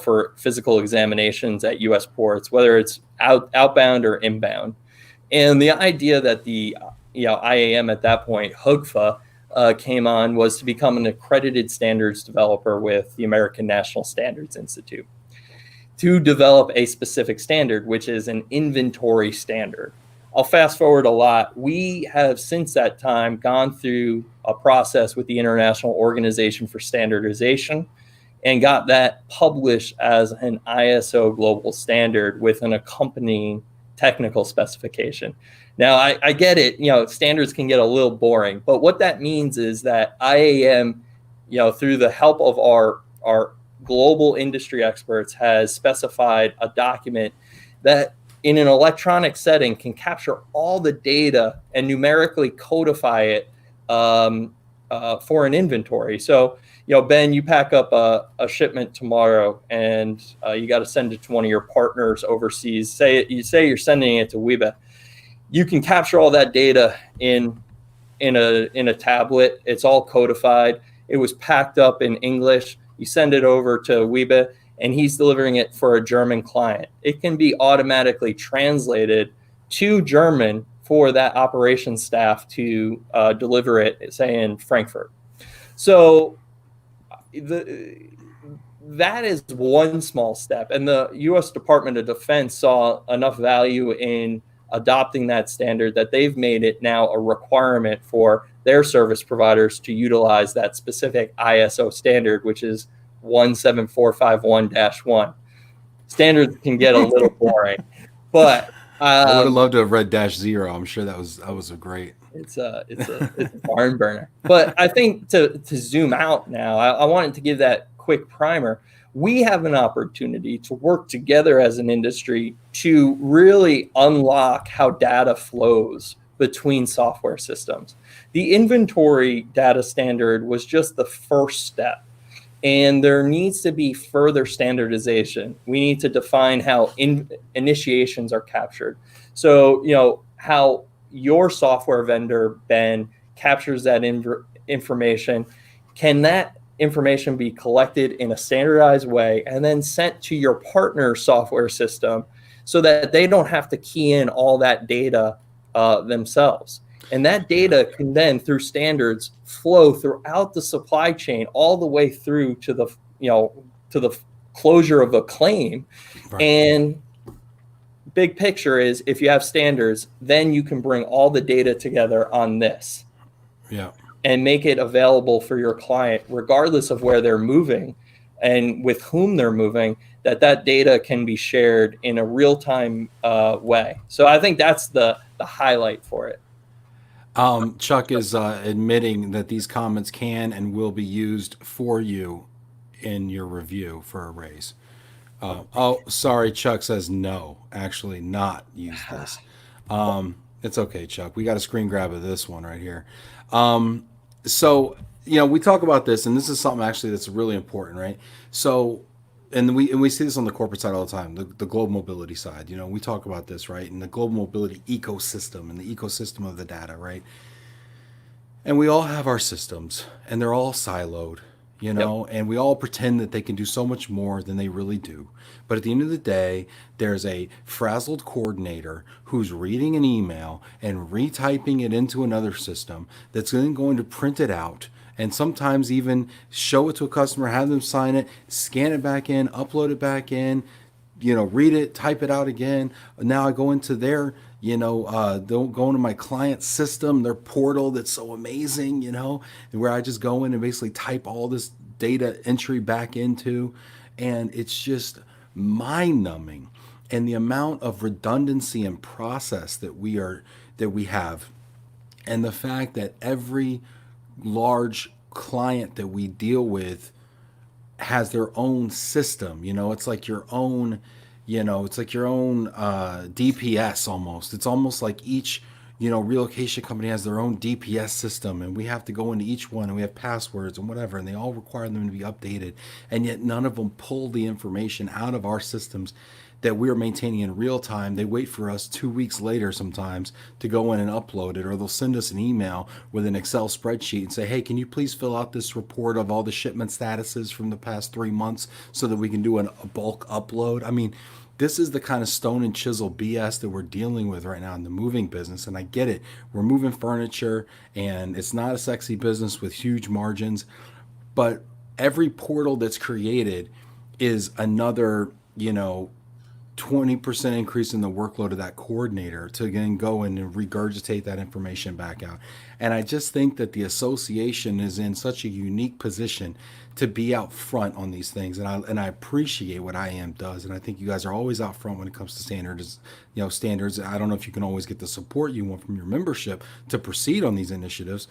for physical examinations at U.S. ports, whether it's outbound or inbound. And the idea that the IAM at that point, HUGFA, came on was to become an accredited standards developer with the American National Standards Institute to develop a specific standard, which is an inventory standard. I'll fast forward a lot. We have since that time gone through a process with the International Organization for Standardization and got that published as an ISO global standard with an accompanying technical specification. Now, I get it, standards can get a little boring, but what that means is that IAM, through the help of our global industry experts, has specified a document that in an electronic setting can capture all the data and numerically codify it for an inventory. So, Ben, you pack up a shipment tomorrow and you got to send it to one of your partners overseas. Say you're sending it to Wiebe. You can capture all that data in a tablet. It's all codified. It was packed up in English. You send it over to Wiebe, and he's delivering it for a German client. It can be automatically translated to German for that operations staff to deliver it, say, in Frankfurt. So that is one small step. And the U.S. Department of Defense saw enough value in adopting that standard that they've made it now a requirement for their service providers to utilize that specific ISO standard, which is 17451-1. Standards can get a little boring, but I would have loved to have read -0. I'm sure that was a great. It's a barn burner. But I think to zoom out now, I wanted to give that quick primer. We have an opportunity to work together as an industry to really unlock how data flows between software systems. The inventory data standard was just the first step, and there needs to be further standardization. We need to define how initiations are captured. So, how your software vendor, Ben, captures that information. Can that information be collected in a standardized way and then sent to your partner software system so that they don't have to key in all that data themselves? And that data can then, through standards, flow throughout the supply chain all the way through to the closure of a claim. Right. And big picture is, if you have standards, then you can bring all the data together on this. Yeah. And make it available for your client, regardless of where they're moving and with whom they're moving, that data can be shared in a real-time way. So I think that's the highlight for it. Chuck is admitting that these comments can and will be used for you in your review for a raise. Oh, sorry, Chuck says no, actually not use this. It's okay, Chuck. We got a screen grab of this one right here. So, we talk about this, and this is something actually that's really important, right? So, and we see this on the corporate side all the time, the global mobility side. We talk about this, right? And the global mobility ecosystem and the ecosystem of the data, right? And we all have our systems, and they're all siloed, Yep. and we all pretend that they can do so much more than they really do. But at the end of the day, there's a frazzled coordinator who's reading an email and retyping it into another system that's then going to print it out and sometimes even show it to a customer, have them sign it, scan it back in, upload it back in, read it, type it out again. Now I go into their, don't go into my client system, their portal that's so amazing, where I just go in and basically type all this data entry back into, and it's just mind-numbing. And the amount of redundancy and process that we have, and the fact that every large client that we deal with has their own system. It's like your own, DPS almost. It's almost like each, relocation company has their own DPS system, and we have to go into each one, and we have passwords and whatever, and they all require them to be updated. And yet none of them pull the information out of our systems that we're maintaining in real time. They wait for us 2 weeks later sometimes to go in and upload it, or they'll send us an email with an Excel spreadsheet and say, hey, can you please fill out this report of all the shipment statuses from the past 3 months so that we can do a bulk upload? I mean, this is the kind of stone and chisel BS that we're dealing with right now in the moving business. And I get it. We're moving furniture, and it's not a sexy business with huge margins, but every portal that's created is another, 20% increase in the workload of that coordinator to again go in and regurgitate that information back out. And I just think that the association is in such a unique position to be out front on these things. And I appreciate what IAM does. And I think you guys are always out front when it comes to standards. I don't know if you can always get the support you want from your membership to proceed on these initiatives,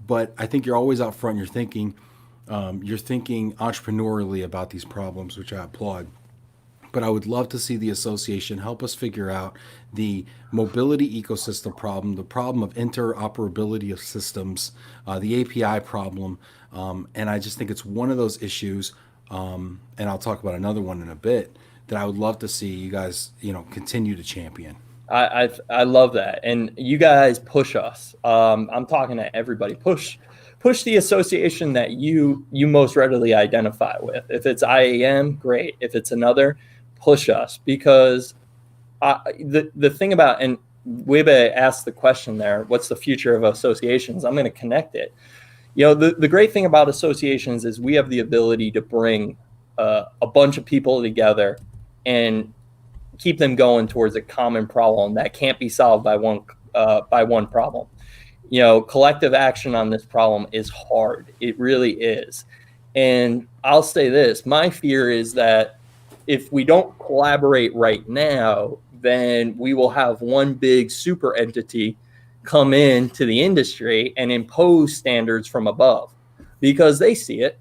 but I think you're always out front. You're thinking entrepreneurially about these problems, which I applaud. But I would love to see the association help us figure out the mobility ecosystem problem, the problem of interoperability of systems, the API problem. And I just think it's one of those issues, and I'll talk about another one in a bit, that I would love to see you guys, continue to champion. I love that. And you guys push us. I'm talking to everybody. Push the association that you most readily identify with. If it's IAM, great. If it's another, push us, because the thing about, and Webe asked the question there, what's the future of associations? I'm going to connect it. The great thing about associations is we have the ability to bring a bunch of people together and keep them going towards a common problem that can't be solved by one problem. Collective action on this problem is hard. It really is. And I'll say this, my fear is that if we don't collaborate right now, then we will have one big super entity come into the industry and impose standards from above because they see it.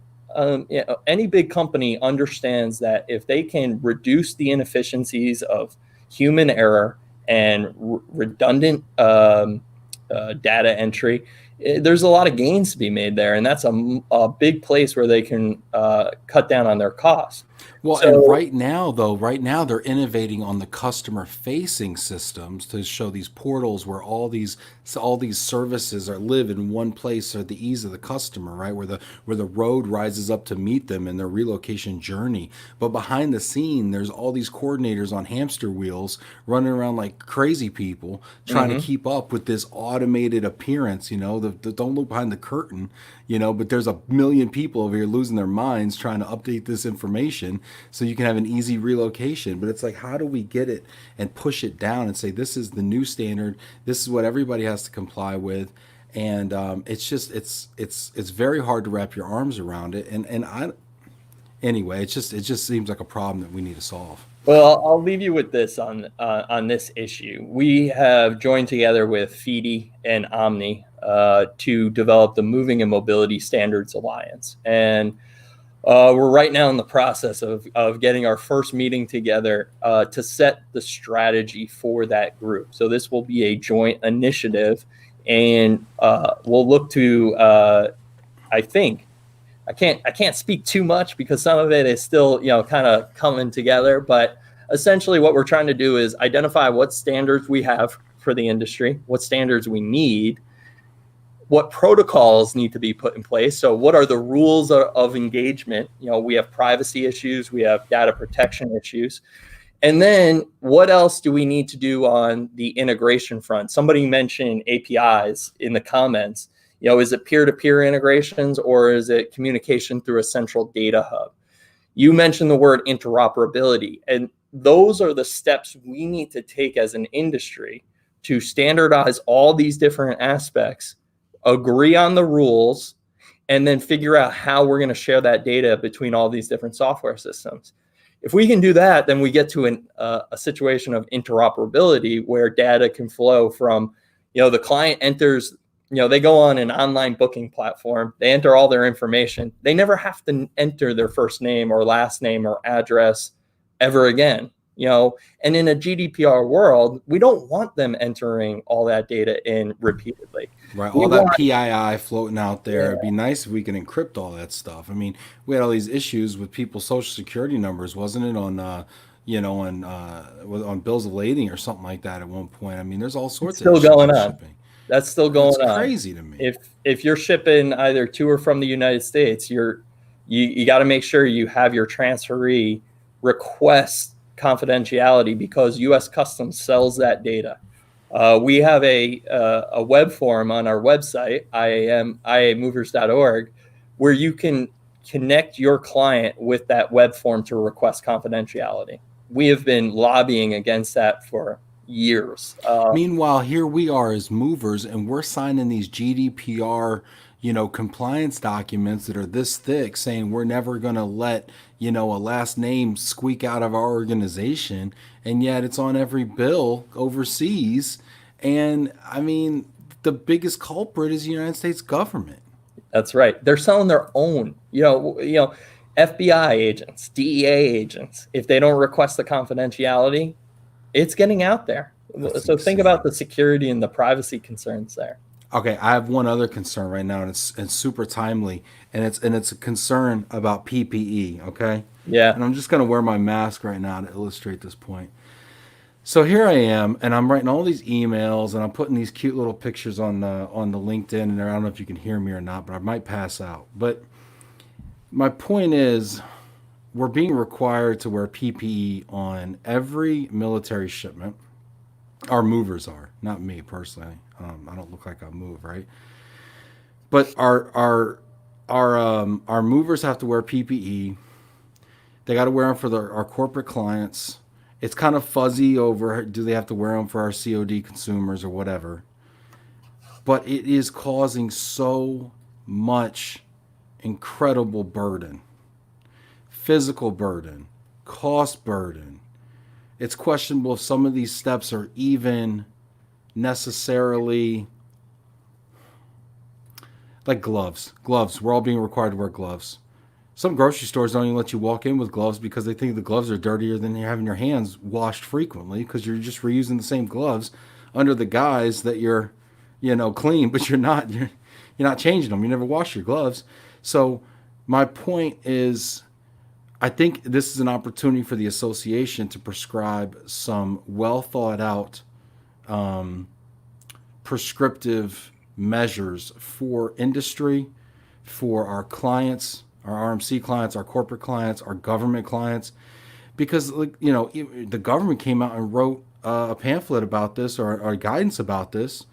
Any big company understands that if they can reduce the inefficiencies of human error and redundant data entry, there's a lot of gains to be made there, and that's a big place where they can cut down on their costs. Well, and right now they're innovating on the customer-facing systems to show these portals where all these services live in one place at the ease of the customer, right? Where the road rises up to meet them in their relocation journey. But behind the scene, there's all these coordinators on hamster wheels running around like crazy people trying to keep up with this automated appearance. Don't look behind the curtain, but there's a million people over here losing their minds trying to update this information so you can have an easy relocation. But it's like, how do we get it and push it down and say, this is the new standard, this is what everybody has to comply with? And it's very hard to wrap your arms around it. Anyway, it just seems like a problem that we need to solve. Well, I'll leave you with this on this issue. We have joined together with FIDI and Omni to develop the Moving and Mobility Standards Alliance. And we're right now in the process of getting our first meeting together to set the strategy for that group. So this will be a joint initiative, and we'll look to, I think, I can't speak too much because some of it is still, kind of coming together. But essentially what we're trying to do is identify what standards we have for the industry, what standards we need, what protocols need to be put in place. So what are the rules of engagement? We have privacy issues, we have data protection issues. And then what else do we need to do on the integration front? Somebody mentioned APIs in the comments. Is it peer-to-peer integrations or is it communication through a central data hub? You mentioned the word interoperability, and those are the steps we need to take as an industry to standardize all these different aspects, agree on the rules, and then figure out how we're going to share that data between all these different software systems. If we can do that, then we get to a situation of interoperability where data can flow from, the client enters, they go on an online booking platform, they enter all their information. They never have to enter their first name or last name or address ever again. And in a GDPR world, we don't want them entering all that data in repeatedly. Right, all that PII floating out there. Yeah. It'd be nice if we can encrypt all that stuff. I mean, we had all these issues with people's social security numbers, wasn't it, on on bills of lading or something like that at one point. I mean, there's all sorts of issues going on. Shipping. That's still going on. It's crazy to me. If you're shipping either to or from the United States, you got to make sure you have your transferee request confidentiality because U.S. Customs sells that data. We have a web form on our website, iamovers.org, where you can connect your client with that web form to request confidentiality. We have been lobbying against that for years. Meanwhile, here we are as movers, and we're signing these GDPR, compliance documents that are this thick, saying we're never going to let, a last name squeak out of our organization, and yet it's on every bill overseas. And I mean, the biggest culprit is the United States government. That's right. They're selling their own, FBI agents, DEA agents. If they don't request the confidentiality, it's getting out there. That's so insane. Think about the security and the privacy concerns there. Okay, I have one other concern right now, and it's super timely, and it's a concern about PPE. Okay. Yeah. And I'm just gonna wear my mask right now to illustrate this point. So here I am, and I'm writing all these emails, and I'm putting these cute little pictures on the LinkedIn, and I don't know if you can hear me or not, but I might pass out. But my point is, we're being required to wear PPE on every military shipment. Our movers are, not me personally. I don't look like I move, right? But our movers have to wear PPE. They got to wear them for our corporate clients. It's kind of fuzzy over do they have to wear them for our COD consumers or whatever. But it is causing so much incredible burden, physical burden, cost burden. It's questionable if some of these steps are even necessarily like gloves. Gloves. We're all being required to wear gloves. Some grocery stores don't even let you walk in with gloves because they think the gloves are dirtier than you having your hands washed frequently because you're just reusing the same gloves under the guise that you're, clean, but you're not. You're not changing them. You never wash your gloves. So my point is, I think this is an opportunity for the association to prescribe some well thought out prescriptive measures for industry, for our clients, our RMC clients, our corporate clients, our government clients, because the government came out and wrote a pamphlet about this or guidance about this,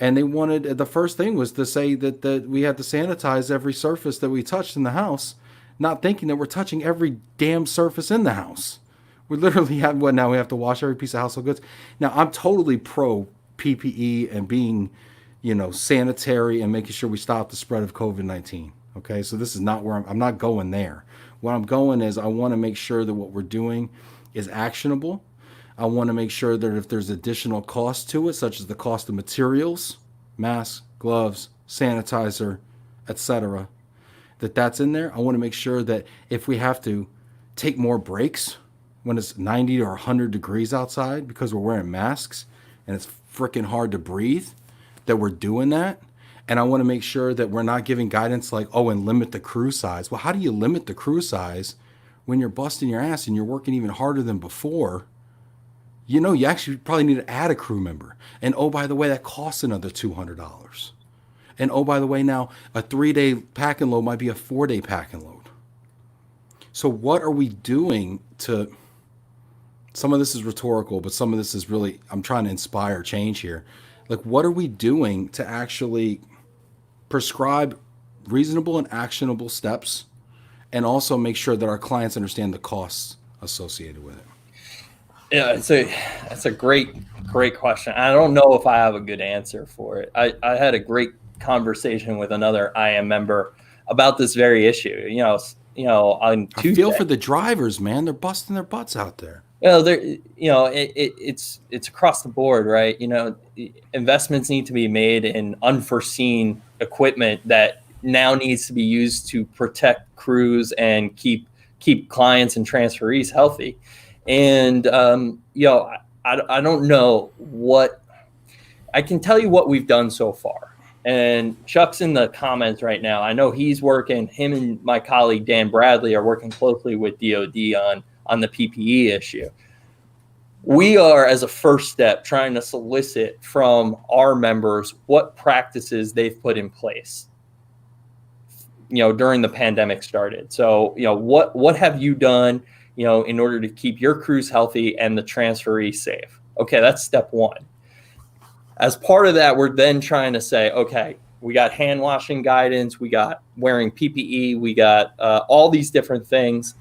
and they wanted the first thing was to say that we had to sanitize every surface that we touched in the house, not thinking that we're touching every damn surface in the house. We literally have now we have to wash every piece of household goods. Now I'm totally pro PPE and being sanitary and making sure we stop the spread of COVID-19. Okay, so this is not where I'm not going there. What I'm going is I want to make sure that what we're doing is actionable. I want to make sure that if there's additional cost to it, such as the cost of materials, masks, gloves, sanitizer, etc., that's in there. I want to make sure that if we have to take more breaks when it's 90 or 100 degrees outside because we're wearing masks and it's freaking hard to breathe, that we're doing that. And I want to make sure that we're not giving guidance like, and limit the crew size. Well, how do you limit the crew size when you're busting your ass and you're working even harder than before? You actually probably need to add a crew member. And by the way, that costs another $200. And by the way, now a 3-day pack and load might be a 4-day pack and load. So what are we doing to, some of this is rhetorical, but some of this is really, I'm trying to inspire change here. Like, what are we doing to actually prescribe reasonable and actionable steps and also make sure that our clients understand the costs associated with it? Yeah, it's a great question. I don't know if I have a good answer for it. I had a great conversation with another IAM member about this very issue. On Tuesday. I feel for the drivers, man. They're busting their butts out there. It's across the board, right? Investments need to be made in unforeseen equipment that now needs to be used to protect crews and keep clients and transferees healthy. And I don't know what I can tell you what we've done so far. And Chuck's in the comments right now. I know he's working. Him and my colleague Dan Bradley are working closely with DoD on the PPE issue. We are, as a first step, trying to solicit from our members what practices they've put in place, during the pandemic started. So, what have you done, in order to keep your crews healthy and the transferee safe? Okay, that's step one. As part of that, we're then trying to say, okay, we got hand washing guidance, we got wearing PPE, we got all these different things.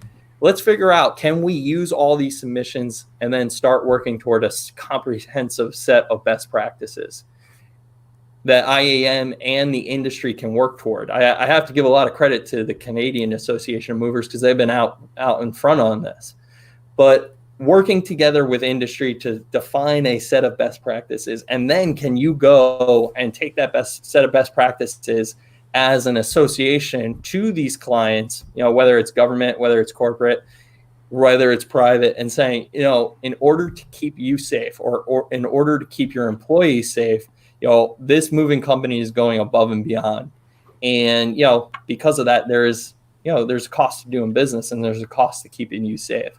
Let's figure out, can we use all these submissions and then start working toward a comprehensive set of best practices that IAM and the industry can work toward. I have to give a lot of credit to the Canadian Association of Movers because they've been out in front on this. But working together with industry to define a set of best practices, and then can you go and take that best set of best practices as an association to these clients, whether it's government, whether it's corporate, whether it's private, and saying, in order to keep you safe or in order to keep your employees safe, this moving company is going above and beyond. And, because of that, there's a cost to doing business and there's a cost to keeping you safe.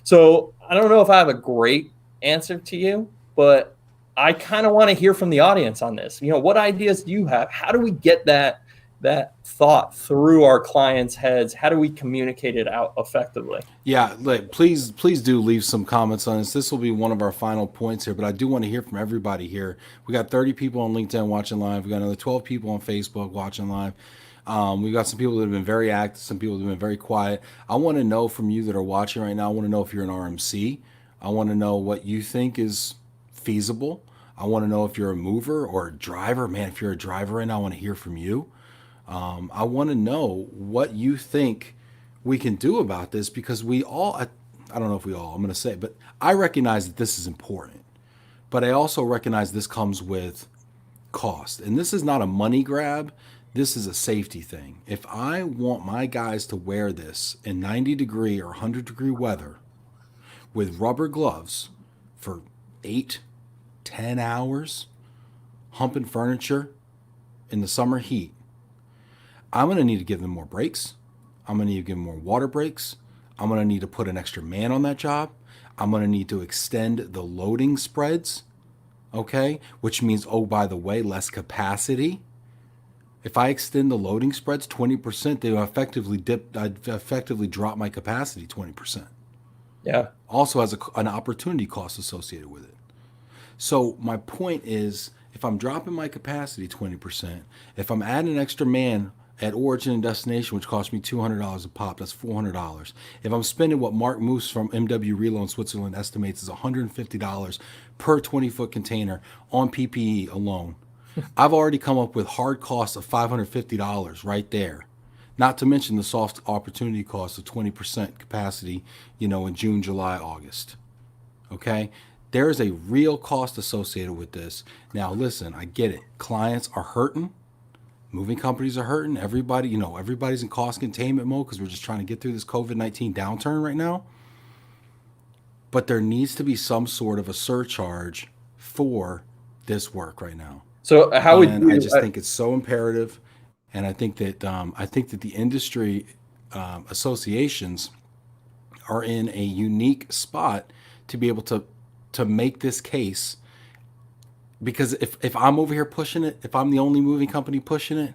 So I don't know if I have a great answer to you, but I kind of want to hear from the audience on this. What ideas do you have? How do we get that that thought through our clients' heads? How do we communicate it out effectively? Yeah, please do leave some comments on this. This will be one of our final points here, but I do want to hear from everybody here. We got 30 people on LinkedIn watching live. We got another 12 people on Facebook watching live. We've got some people that have been very active, some people that have been very quiet. I want to know from you that are watching right now. I want to know if you're an RMC. I want to know what you think is feasible. I want to know if you're a mover or a driver. Man, if you're a driver right now, I want to hear from you. I want to know what you think we can do about this, because we all, I don't know if we all, I'm going to say, but I recognize that this is important. But I also recognize this comes with cost. And this is not a money grab. This is a safety thing. If I want my guys to wear this in 90-degree or 100-degree weather with rubber gloves for 8-10 hours, humping furniture in the summer heat, I'm going to need to give them more breaks. I'm going to need to give them more water breaks. I'm going to need to put an extra man on that job. I'm going to need to extend the loading spreads, okay? Which means, oh, by the way, less capacity. If I extend the loading spreads 20%, they will I'd effectively drop my capacity 20%. Yeah. Also has an opportunity cost associated with it. So my point is, if I'm dropping my capacity 20%, if I'm adding an extra man at origin and destination, which cost me $200 a pop, that's $400. If I'm spending what Mark Moose from MW.RELO in Switzerland estimates is $150 per 20-foot container on PPE alone, I've already come up with hard costs of $550 right there. Not to mention the soft opportunity cost of 20% capacity, in June, July, August. Okay? There is a real cost associated with this. Now, listen, I get it. Clients are hurting. Moving companies are hurting. Everybody, everybody's in cost containment mode because we're just trying to get through this COVID-19 downturn right now. But there needs to be some sort of a surcharge for this work right now. So how would you? I just think it's so imperative, and I think that the industry associations are in a unique spot to be able to make this case. Because if I'm over here pushing it, if I'm the only moving company pushing it,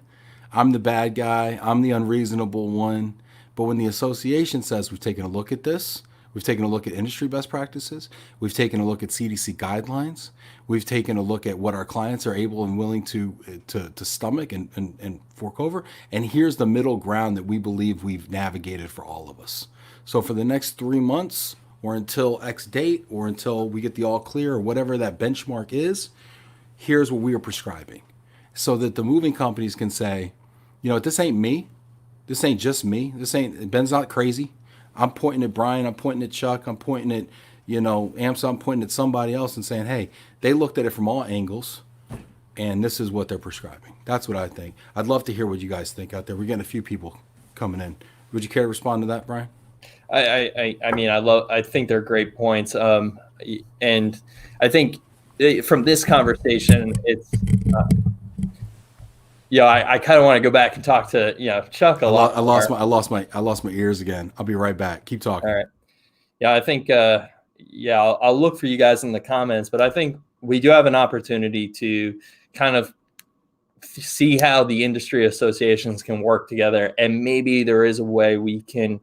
I'm the bad guy, I'm the unreasonable one. But when the association says we've taken a look at this, we've taken a look at industry best practices, we've taken a look at CDC guidelines, we've taken a look at what our clients are able and willing to stomach and fork over, and here's the middle ground that we believe we've navigated for all of us. So for the next 3 months, or until X date, or until we get the all clear, or whatever that benchmark is, here's what we are prescribing, so that the moving companies can say, this ain't me. This ain't just me. Ben's not crazy. I'm pointing at Brian. I'm pointing at Chuck. I'm pointing at, AMSA. I'm pointing at somebody else and saying, hey, they looked at it from all angles, and this is what they're prescribing. That's what I think. I'd love to hear what you guys think out there. We're getting a few people coming in. Would you care to respond to that, Brian? I think they're great points. And I think from this conversation, it's, I kind of want to go back and talk to, Chuck a lot. I lost my ears again. I'll be right back. Keep talking. All right. Yeah, I think, I'll look for you guys in the comments, but I think we do have an opportunity to kind of see how the industry associations can work together. And maybe there is a way we can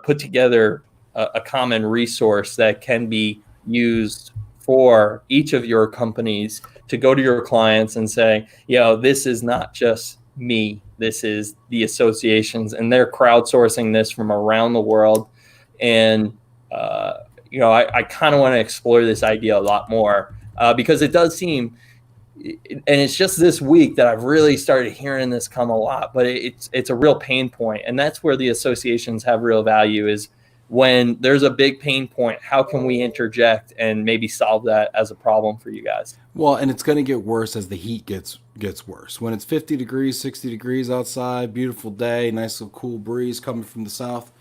put together a common resource that can be used for each of your companies to go to your clients and say, this is not just me, this is the associations, and they're crowdsourcing this from around the world. And, I kind of want to explore this idea a lot more because it does seem, and it's just this week that I've really started hearing this come a lot, but it's a real pain point. And that's where the associations have real value, is when there's a big pain point, how can we interject and maybe solve that as a problem for you guys? Well, and it's going to get worse as the heat gets worse. When it's 50 degrees, 60 degrees outside, beautiful day, nice little cool breeze coming from the south,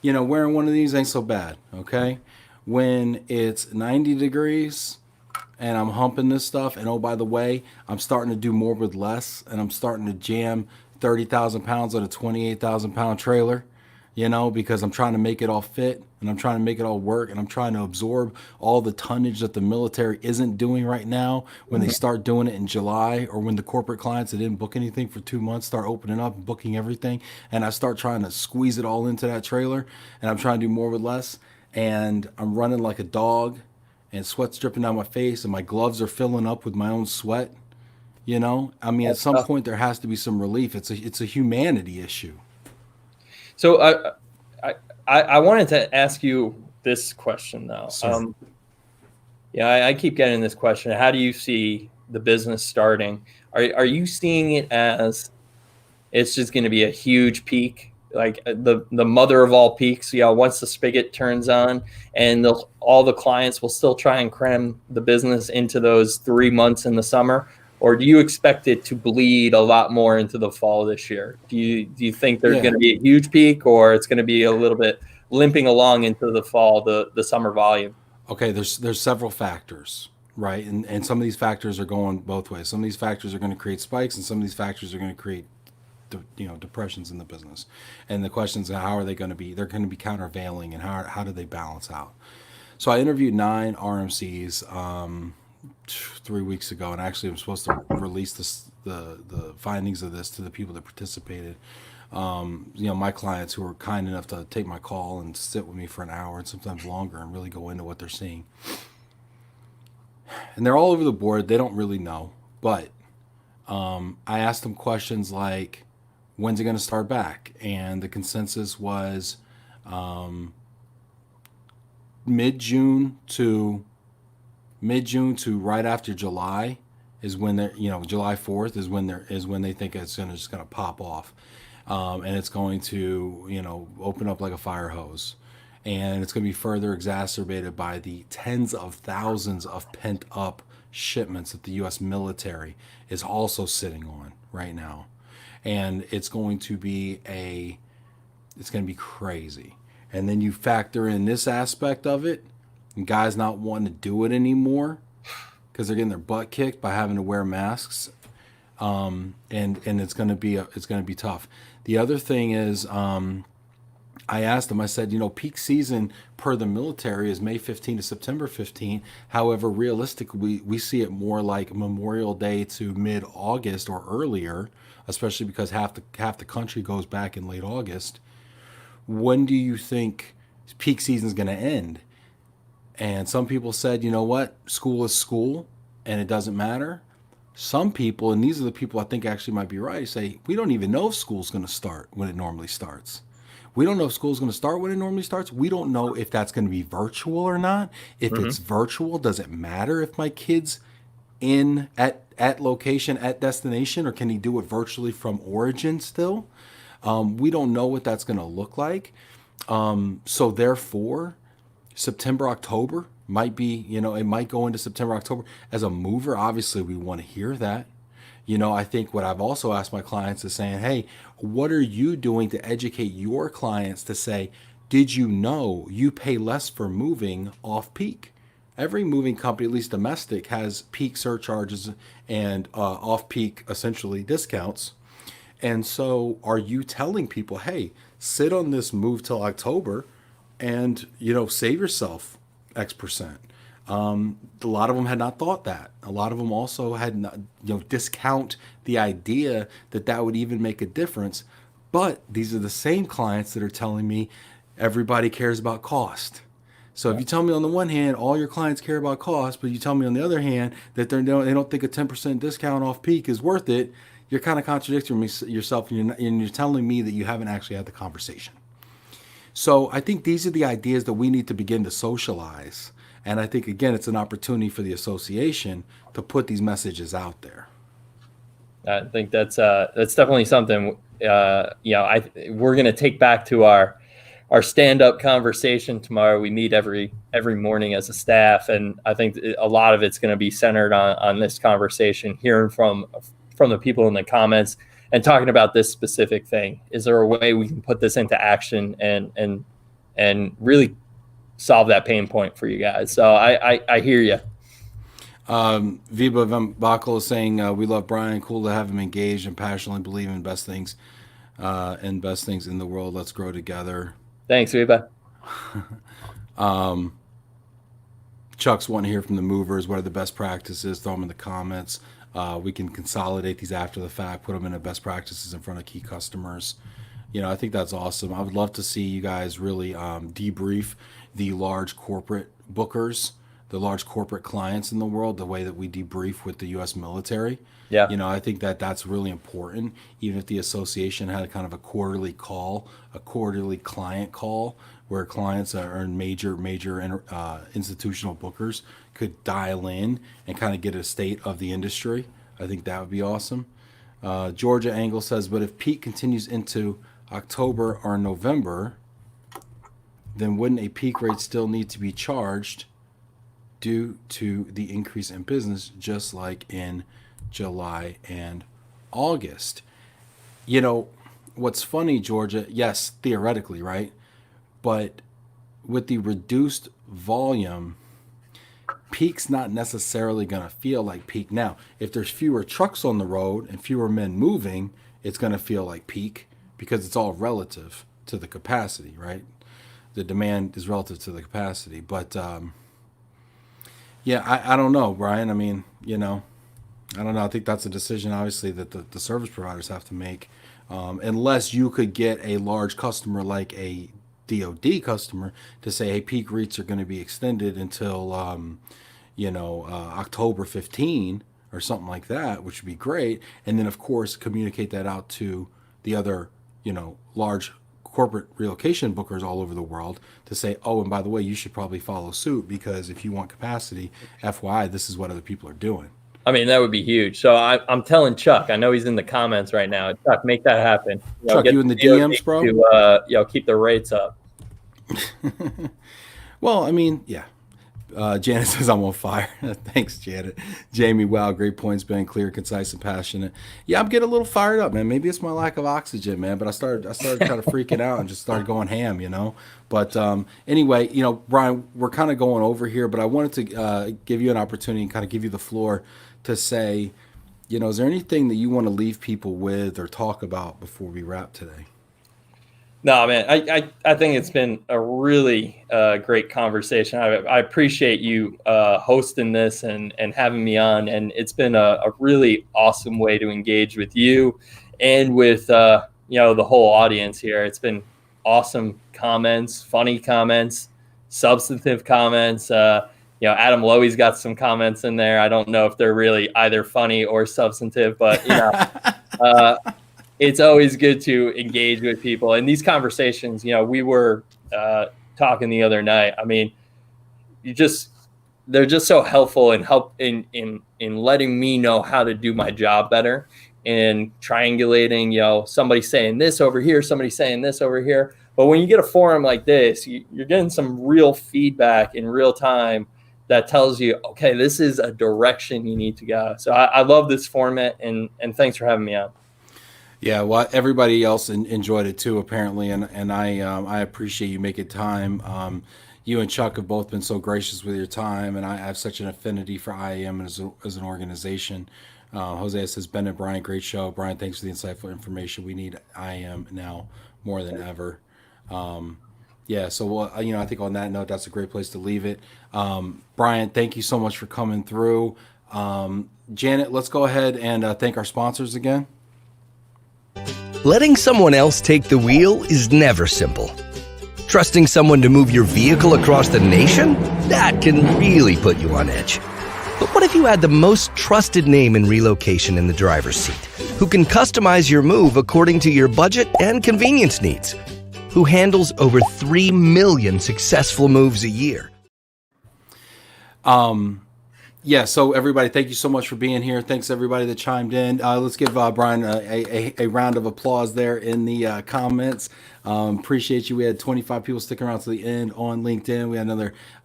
wearing one of these ain't so bad, okay? When it's 90 degrees and I'm humping this stuff, and oh, by the way, I'm starting to do more with less, and I'm starting to jam 30,000 pounds on a 28,000 pound trailer, because I'm trying to make it all fit and I'm trying to make it all work and I'm trying to absorb all the tonnage that the military isn't doing right now when they start doing it in July, or when the corporate clients that didn't book anything for 2 months start opening up and booking everything. And I start trying to squeeze it all into that trailer, and I'm trying to do more with less. And I'm running like a dog and sweat's dripping down my face and my gloves are filling up with my own sweat. I mean, at That's some tough. point there has to be some relief. It's a humanity issue. So I wanted to ask you this question though. Sir. Yeah, I keep getting this question. How do you see the business starting? Are you seeing it as it's just going to be a huge peak, like the mother of all peaks? Once the spigot turns on, and all the clients will still try and cram the business into those 3 months in the summer, or do you expect it to bleed a lot more into the fall this year? Do you think there's Yeah. going to be a huge peak, or it's going to be a little bit limping along into the fall, the summer volume? Okay, there's several factors, right? And some of these factors are going both ways. Some of these factors are going to create spikes, and some of these factors are going to create depressions in the business. And the questions are, how are they going to be? They're going to be countervailing, and how do they balance out? So I interviewed 9 RMCs 3 weeks ago, and actually I'm supposed to release the findings of this to the people that participated. My clients who were kind enough to take my call and sit with me for an hour and sometimes longer and really go into what they're seeing. And they're all over the board. They don't really know, but I asked them questions like, when's it going to start back? And the consensus was mid-June to right after July is when they're, July 4th is when they think it's just going to pop off. And it's going to, open up like a fire hose. And it's going to be further exacerbated by the tens of thousands of pent up shipments that the U.S. military is also sitting on right now. And it's going to be crazy. And then you factor in this aspect of it, and guys not wanting to do it anymore because they're getting their butt kicked by having to wear masks. And it's going to be tough. The other thing is, I asked them, I said, peak season per the military is May 15 to September 15. However, realistically, we see it more like Memorial Day to mid-August or earlier, especially because half the country goes back in late August. When do you think peak season is going to end? And some people said, you know what, school is school and it doesn't matter. Some people, and these are the people I think actually might be right, say, we don't even know if school's going to start when it normally starts. We don't know if school's going to start when it normally starts. We don't know if that's going to be virtual or not. If it's virtual, does it matter if my kid's at location, at destination, or can he do it virtually from origin still? We don't know what that's going to look like. So therefore, September, October might be, it might go into September, October. As a mover, obviously we want to hear that. I think what I've also asked my clients is saying, hey, what are you doing to educate your clients to say, did you know you pay less for moving off peak? Every moving company, at least domestic, has peak surcharges and off peak, essentially, discounts. And so are you telling people, hey, sit on this move till October and, save yourself X percent? A lot of them had not thought that. A lot of them also had not, discount the idea that would even make a difference. But these are the same clients that are telling me everybody cares about cost. So if you tell me on the one hand, all your clients care about cost, but you tell me on the other hand that they don't think a 10% discount off peak is worth it, you're kind of contradicting yourself, and you're telling me that you haven't actually had the conversation. So I think these are the ideas that we need to begin to socialize. And I think, again, it's an opportunity for the association to put these messages out there. I think that's definitely something, we're going to take back to our stand-up conversation tomorrow. We meet every morning as a staff, and I think a lot of it's going to be centered on this conversation, hearing from the people in the comments and talking about this specific thing. Is there a way we can put this into action and really solve that pain point for you guys? So I hear you. Viva Van Bakel is saying, we love Brian. Cool to have him engaged and passionately believe in best things and best things in the world. Let's grow together. Thanks, Viva. Chuck's want to hear from the movers. What are the best practices? Throw them in the comments. We can consolidate these after the fact, put them in the best practices in front of key customers. I think that's awesome. I would love to see you guys really debrief the large corporate bookers, the large corporate clients in the world, the way that we debrief with the U.S. military. Yeah. I think that that's really important. Even if the association had kind of a quarterly call, a quarterly client call, where clients are major institutional bookers could dial in and kind of get a state of the industry. I think that would be awesome. Georgia Angle says, but if peak continues into October or November, then wouldn't a peak rate still need to be charged due to the increase in business, just like in July and August? What's funny, Georgia, yes, theoretically, right? But with the reduced volume, peak's not necessarily going to feel like peak. Now, if there's fewer trucks on the road and fewer men moving, it's going to feel like peak because it's all relative to the capacity, right? The demand is relative to the capacity. But, yeah, I don't know, Brian. I mean, I don't know. I think that's a decision, obviously, that the service providers have to make. Unless you could get a large customer like a DoD customer to say, hey, peak rates are going to be extended until, October 15 or something like that, which would be great. And then, of course, communicate that out to the other, large corporate relocation bookers all over the world to say, oh, and by the way, you should probably follow suit because if you want capacity, FYI, this is what other people are doing. I mean, that would be huge. So I'm telling Chuck, I know he's in the comments right now. Chuck, make that happen. Chuck, you in the DMs, bro? To, keep the rates up. Well, I mean, yeah. Janet says I'm on fire. Thanks, Janet. Jamie, wow, great points, Ben. Clear, concise, and passionate. Yeah, I'm getting a little fired up, man. Maybe it's my lack of oxygen, man. But I started kind of freaking out and just started going ham, But anyway, Brian, we're kind of going over here, but I wanted to give you an opportunity and kind of give you the floor to say, is there anything that you want to leave people with or talk about before we wrap today? No, man, I think it's been a really great conversation. I appreciate you hosting this and having me on. And it's been a really awesome way to engage with you and with, the whole audience here. It's been awesome comments, funny comments, substantive comments. Adam Lowy's got some comments in there. I don't know if they're really either funny or substantive, but, it's always good to engage with people. And these conversations, we were talking the other night. I mean, they're just so helpful in letting me know how to do my job better and triangulating, somebody saying this over here, somebody saying this over here. But when you get a forum like this, you're getting some real feedback in real time that tells you, okay, this is a direction you need to go. So I love this format, and thanks for having me on. Yeah, well, everybody else enjoyed it too, apparently, and I appreciate you making time. You and Chuck have both been so gracious with your time, and I have such an affinity for IAM as an organization. Jose says, Ben and Brian, great show. Brian, thanks for the insightful information. We need IAM now more than ever. Yeah, so I think on that note, that's a great place to leave it. Brian, thank you so much for coming through. Janet, let's go ahead and thank our sponsors again. Letting someone else take the wheel is never simple. Trusting someone to move your vehicle across the nation? That can really put you on edge. But what if you had the most trusted name in relocation in the driver's seat, who can customize your move according to your budget and convenience needs, who handles over 3 million successful moves a year? Yeah, so everybody, thank you so much for being here. Thanks everybody that chimed in. Let's give Brian a round of applause there in the comments. Appreciate you. We had 25 people sticking around to the end on LinkedIn. We had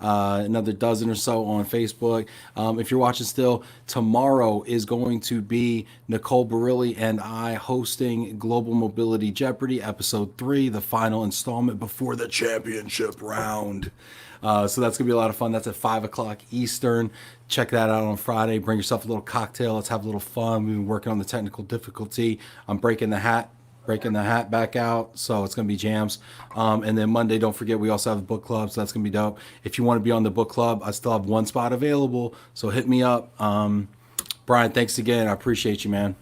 another dozen or so on Facebook. If you're watching still, tomorrow is going to be Nicole Barilli and I hosting Global Mobility Jeopardy, episode 3, the final installment before the championship round. So that's gonna be a lot of fun. That's at 5:00 Eastern. Check that out on Friday. Bring yourself a little cocktail. Let's have a little fun. We've been working on the technical difficulty. I'm breaking the hat breaking the hat back out. So it's going to be jams. And then Monday, don't forget, we also have a book club. So that's going to be dope. If you want to be on the book club, I still have one spot available. So hit me up. Brian, thanks again. I appreciate you, man.